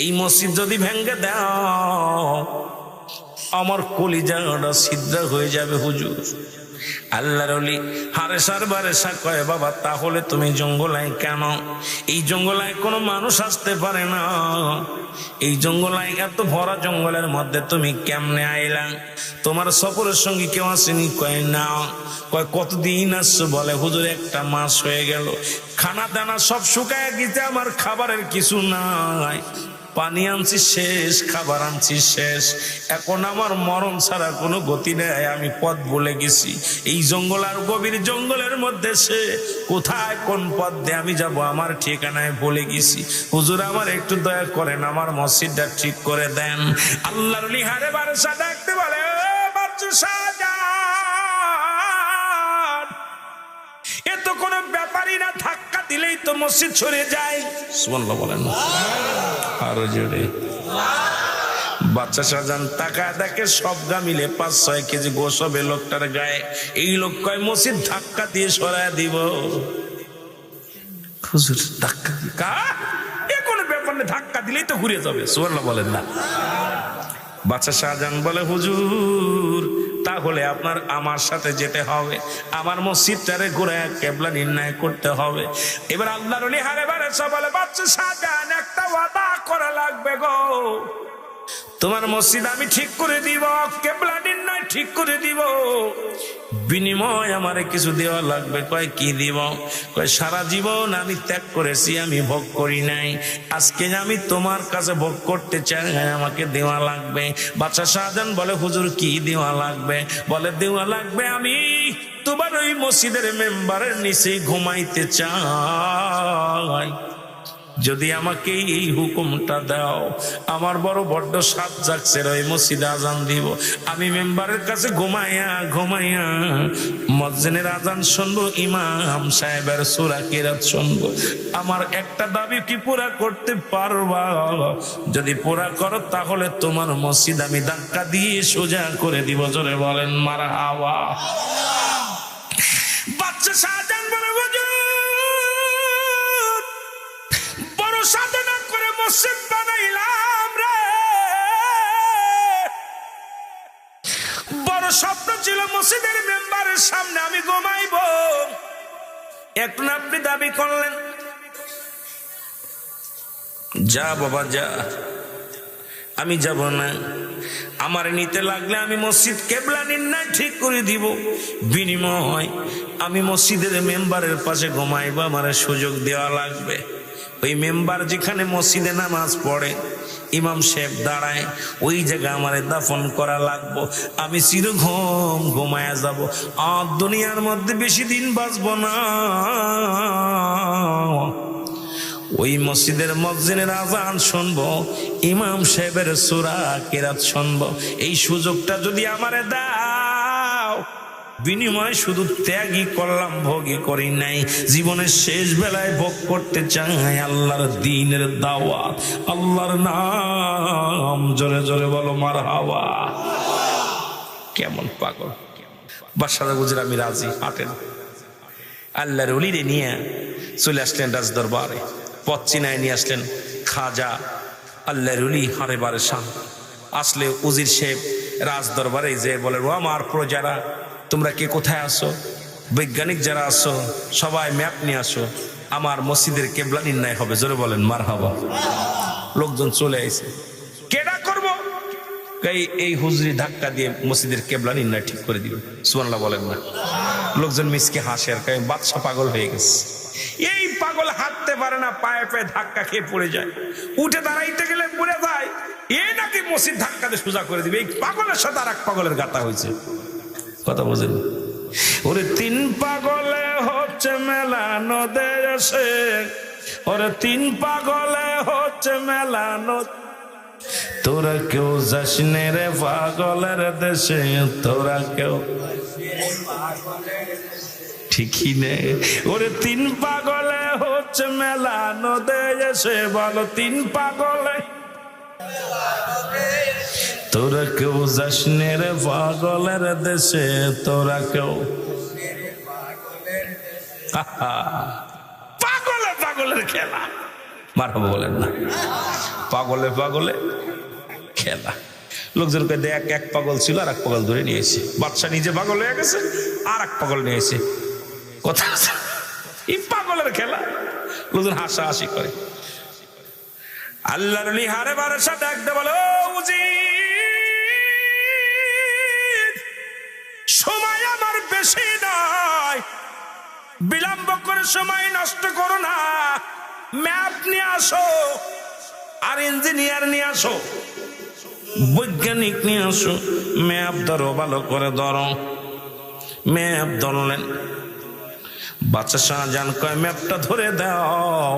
এই মসজিদ যদি ভেঙ্গে দাও আমার কলিজাটা ছিদ্র হয়ে যাবে হুজুর। আল্লাহর ওলি হারেসার বারেসা কয়, বাবা তাহলে তুমি জঙ্গলায় কেন? এই জঙ্গলায় কোনো মানুষ আসতে পারে না। এই জঙ্গলায় এত ভরা জঙ্গলের মধ্যে তুমি কেমনে আইলা? তোমার সফরের সঙ্গে কেউ আসেনি? কয় না। কয়, কতদিন আসছো? বলে, হুজুর 1 মাস হয়ে গেল। খানা দানা সব শুকায় গেছে, আমার খাবারের কিছু নাই। পানি আনছি শেষ, খাবার আনছি শেষ, এখন আমার মরণ ছাড়া কোনো গতি নেই। আমি পথ ভুলে গেছি। এই জঙ্গল আর গভীর জঙ্গলের মধ্যে সে কোথায় কোন পথ দিয়ে আমি যাব আমার ঠিকানায় ভুলে গেছি। হুজুর আমার একটু দয়া করেন, আমার মসজিদটা ঠিক করে দেন। আল্লাহর ওলি হারে বারসা ডাকতে বলে, ও বাচ্চা শাহজাহান, এ তো কোনো ব্যাপারই না, ধাক্কা দিলেই তো মসজিদ ছড়ে যায়। সুবহানাল্লাহ বলেন না আরো জোরে। বাচ্চা শাহজাহান তাকায় দেখে সবগা মিলে 5-6 কেজি গোশ হবে লোকটার গায়ে। এই লোক কয়, মসজিদ ধাক্কা দিয়ে সরায় দিব। হুজুর ধাক্কা দিয়ে কোনো ব্যাপার নেই, ধাক্কা দিলেই তো ঘুরে যাবে। সুবহানাল্লাহ বলেন না। বাচ্চা শাহজাহান বলে, হুজুর তাহলে আপনার আমার সাথে যেতে হবে, আমার মসজিদটারে ঘুরায় কেবলা নির্ণয় করতে হবে। এবার আল্লাহর ওলি হারে বারে সব বলে, বাচ্চা শাহজাহান একটা ওয়াদা করা লাগবে গো। তোমার মসজিদ আমি ঠিক করে দিব, কেবলা নির্ণয় ঠিক করে দিব, বিনিময় আমারে কিছু দেওয়া লাগবে। কয়, কি দিব? কয়, সারা জীবন আমি ত্যাগ করেছি, আমি ভোগ করি নাই, আজকে আমি তোমার কাছে ভোগ করতে চাই, আমাকে দেওয়া লাগবে। বাদশা শাহজাহান বলে, হুজুর কি দেওয়া লাগবে? বলে, দেওয়া লাগবে আমি তোমার ওই মসজিদের মেম্বারের নিচে ঘুমাইতে চাই। যদি আমাকে এই হুকুমটা দাও, আমার বড় সাত জাগছে, ওই মসজিদে আজান দিব, আমি মেম্বারের কাছে ঘুমাইয়া ঘুমাইয়া মুয়াজ্জিনের আজান শুনবো, ইমাম সাহেবের সূরা কিরাত শুনবো। আমার একটা দাবি কি পুরা করতে পারবা? যদি পুরা করো তাহলে তোমার মসজিদ আমি ধাক্কা দিয়ে সোজা করে দিব। জোরে বলেন মারহাবা। বাচ্চা শাহজাহান বলে, বড় সাধনা করে মসজিদ বানাইলাম রে, বড় স্বপ্ন ছিল মসজিদের মেম্বারের সামনে আমি ঘুমাইব। এখন আপনি দাবি করলেন যা বাবা যা, আমি যাব না। আমার নিতে লাগলে আমি মসজিদ কেবলা নির্ণয় ঠিক করে দিব, বিনিময় আমি মসজিদের মেম্বারের পাশে ঘুমাইব, আমার সুযোগ দেওয়া লাগবে। ওই মেম্বার যেখানে মসজিদে নামাজ পড়ে, ইমাম সাহেব দাঁড়ায়, ওই জায়গায় আমার দাফন করা লাগবো। আমি চিরঘুম ঘুমায়া যাব, আর দুনিয়ার মধ্যে বেশি দিন বাঁচবো না। ওই মসজিদের মুয়াজ্জিনের আযান শুনবো, ইমাম সাহেবের সূরা কিরাত শুনবো। এই সুযোগটা যদি আমারে দাও, বিনিময় শুধু ত্যাগই করলাম, ভোগই করি নাই। জীবনের শেষ বেলায় ভোগ করতে চাই আল্লাহর দ্বীনের দাওয়াত, আল্লাহর নাম। জোরে জোরে বলো মারহাবা। কেমন পাগল বাদশাহ গুজরা, আমি রাজি, হাঁটেন। আল্লাহর ওলিরে নিয়ে চলে আসলেন রাজ দরবারে, পথ চিনায় নিয়ে আসলেন খাজা আল্লাহর ওলি হারে বারে শাহ। আসলে উজির সাহেব রাজ দরবারে যে বলে, ও আমার প্রজারা, তোমরা কে কোথায় আসো? বৈজ্ঞানিক যারা আসো সবাই ম্যাপ নিয়ে আসো, আমার মসজিদের কেবলা নির্ণয় হবে। জোরে বলেন মারহাবা। লোকজন চলে আসে, কেডা করব? এই হুজরি ধাক্কা দিয়ে মসজিদের কেবলা নির্ণয় ঠিক করে দিবে। সুবহানাল্লাহ বলেন না? লোকজন মিসকে হাসে, আর কয় বাদশা পাগল হয়ে গেছে। এই পাগল হাঁটতে পারে না, পায়ে পায়ে ধাক্কা খেয়ে পড়ে যায়, উঠে দাঁড়াইতে গেলে পড়ে যায়। এ নাকি মসজিদ ধাক্কা দিয়ে সোজা করে দিবে। এই পাগলের সাথে আর এক পাগলের গাতা হয়েছে। কথা বোঝেন? ওরে তিন পাগলে হচ্ছে মেলানো দেশে, ওরে তিন পাগলে হচ্ছে মেলানো। তোরা কেউ যাস নে রে পাগলের দেশে, তোরা কেউ ঠিকই নে। ওরে তিন পাগলে হচ্ছে মেলানো দেশে, বলো তিন পাগলে। তোরা কেউ যাস নে রে পাগলের দেশে, তোরা কেউ। পাগলে পাগলের খেলা, মারহাবা বলেন না? পাগলে পাগলে খেলা। লোকজনকে দেখ, এক পাগল ছিল আর এক পাগল ধরে নিয়েছে। বাদশা নিজে পাগল হয়ে গেছে, আর এক পাগল নিয়েছে। কথা এই পাগলের খেলা। লোকজন হাসাহাসি করে। আল্লাহর ওলি হারে বারে সাথে ডাকতে বলে, ও উজির, সময় আমার বেশি নয়, বিলম্ব করে সময় নষ্ট করো না। ম্যাপ নিয়ে আসো, আর ইঞ্জিনিয়ার নিয়ে আসো, বৈজ্ঞানিক নিয়ে আসো। ম্যাপ ধরো, ভালো করে ধরো। ম্যাপ ধরলেন। বাদশা শাহজাহান কয়, ম্যাপটা ধরে দাও।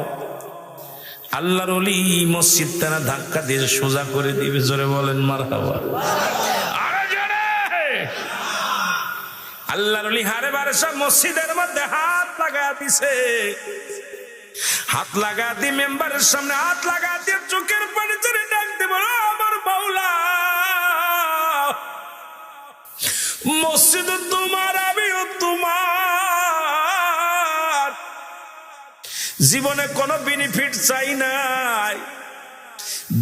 আল্লাহর ওলি মসজিদ তারা ধাক্কা দিয়ে সোজা করে দিবে। জোরে বলেন মারহাবা। আরে জোরে। আল্লাহর ওলি হারে বারে সব মসজিদের মধ্যে হাত লাগা দিছে। হাত লাগা দিয়ে মেম্বারের সামনে হাত লাগা দিয়ে চোখের পানি ছেড়ে ডাক দিব, আমার মাওলা, মসজিদ তোমার, আমিও তোমার। জীবনে কোনো বেনিফিট চাই নাই।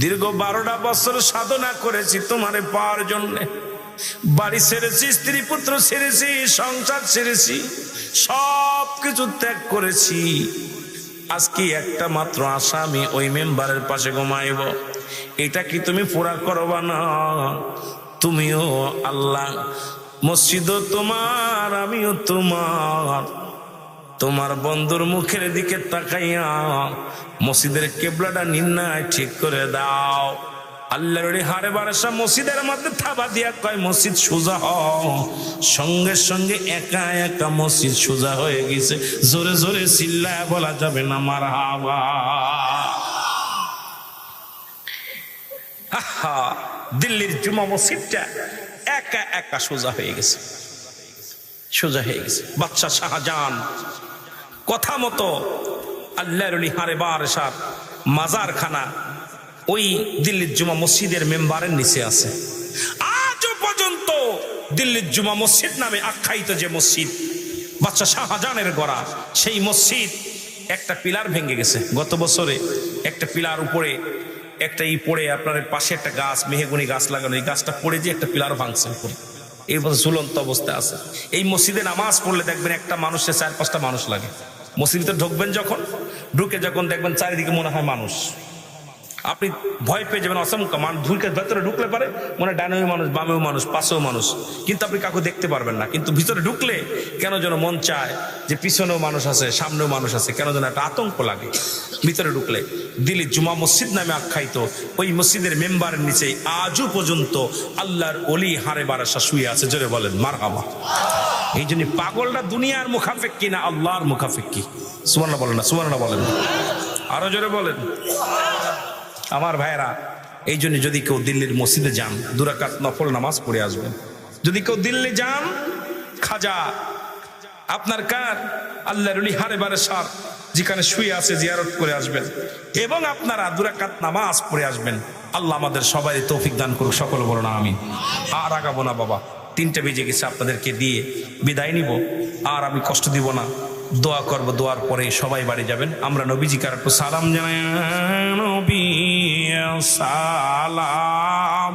দীর্ঘ 12টা বছর সাধনা করেছি তোমারে পাওয়ার জন্য। বাড়ি ছেড়েছি, স্ত্রী পুত্র ছেড়েছি, সংসার ছেড়েছি, সব কিছু ত্যাগ করেছি। আজকে একটা মাত্র আশা, আমি ওই মেম্বারের পাশে ঘুমাইব। এটা কি তুমি পুরা করবা না? তুমিও আল্লাহ, মসজিদও তোমার, আমিও তোমার। তোমার বন্ধুর মুখের দিকে তাকাইয়া মসজিদের কেবলাটা নির্ণয় ঠিক করে দাও। আল্লাহর হারে বারাসা মসজিদের মধ্যে থাবা দিয়া কয়, মসজিদ সোজা হও। সঙ্গে সঙ্গে একা একা মসজিদ সোজা হয়ে গেছে। জোরে জোরে চিল্লায় বলা যাবে না মারহাবা। আহা, দিল্লির জুমা মসজিদটা একা একা সোজা হয়ে গেছে, সোজা হয়ে গেছে। বাদশা শাহজাহান কথা মতো আল্লাহর ওলি হারে বারাসার মাজারখানা ওই দিল্লির জুমা মসজিদের মেম্বারের নিচে আছে। আজও পর্যন্ত দিল্লির জুমা মসজিদ নামে আখ্যায়িত যে মসজিদ বাদশা শাহজাহানের গড়া, সেই মসজিদ একটা পিলার ভেঙে গেছে। গত বছরে একটা পিলার উপরে একটা পড়ে, আপনার পাশে একটা গাছ, মেহগুনি গাছ লাগানো, এই গাছটা পড়ে যে একটা পিলার ভাঙছে উপরে। এই ঝুলন্ত অবস্থায় আছে। এই মসজিদে নামাজ পড়লে দেখবেন একটা মানুষের 4-5টা মানুষ লাগে। মসজিদে ঢুকবেন যখন, ঢুকে যখন দেখবেন চারিদিকে মনে হয় মানুষ। আপনি ভয় পেয়ে যাবেন, অসংখ্য মানুষ ধুলকে ভেতরে ঢুকলে পারে মনে ডানেও মানুষ, বামেও মানুষ, পাশেও মানুষ, কিন্তু আপনি কাউকে দেখতে পারবেন না। কিন্তু ভিতরে ঢুকলে কেন যেন মন চায় যে পিছনেও মানুষ আছে, সামনেও মানুষ আছে, কেন যেন একটা আতঙ্ক লাগে ভিতরে ঢুকলে। দিল্লি জুমা মসজিদ নামে আখ্যায়িত ওই মসজিদের মেম্বারের নিচে আজও পর্যন্ত আল্লাহর ওলি হারে বারাসা শুয়ে আছে, জোরে বলেন মারহাবা। এই জন্য পাগলটা দুনিয়ার মুখাফেক কি না আল্লাহর মুখাফেক কি? সুবহানাল্লাহ বলেন না, সুবহানাল্লাহ বলেন, আরো জোরে বলেন। আমার ভাইরা, এই জন্য যদি কেউ দিল্লির মসজিদে যান 2 রাকাত নফল নামাজ পড়ে আসবেন। যদি কেউ দিল্লি যান, খাজা আপনার কার আল্লাহর ওলি হারে বারাসার যেখানে শুয়ে আছে জিয়ারত করে আসবেন এবং আপনারা 2 রাকাত নামাজ পড়ে আসবেন। আল্লাহ আমাদের সবাই তৌফিক দান করুক, সকলে বলুন আমিন। আর আগাবো না বাবা, 3টা বেজে গেছে, আপনাদেরকে দিয়ে বিদায় নিব। আর আমি কষ্ট দিব না, দোয়া করব, দোয়ার পরে সবাই বাড়ি যাবেন। আমরা নবীজিকে আর একটু সালাম জানাই, নবী সালাম।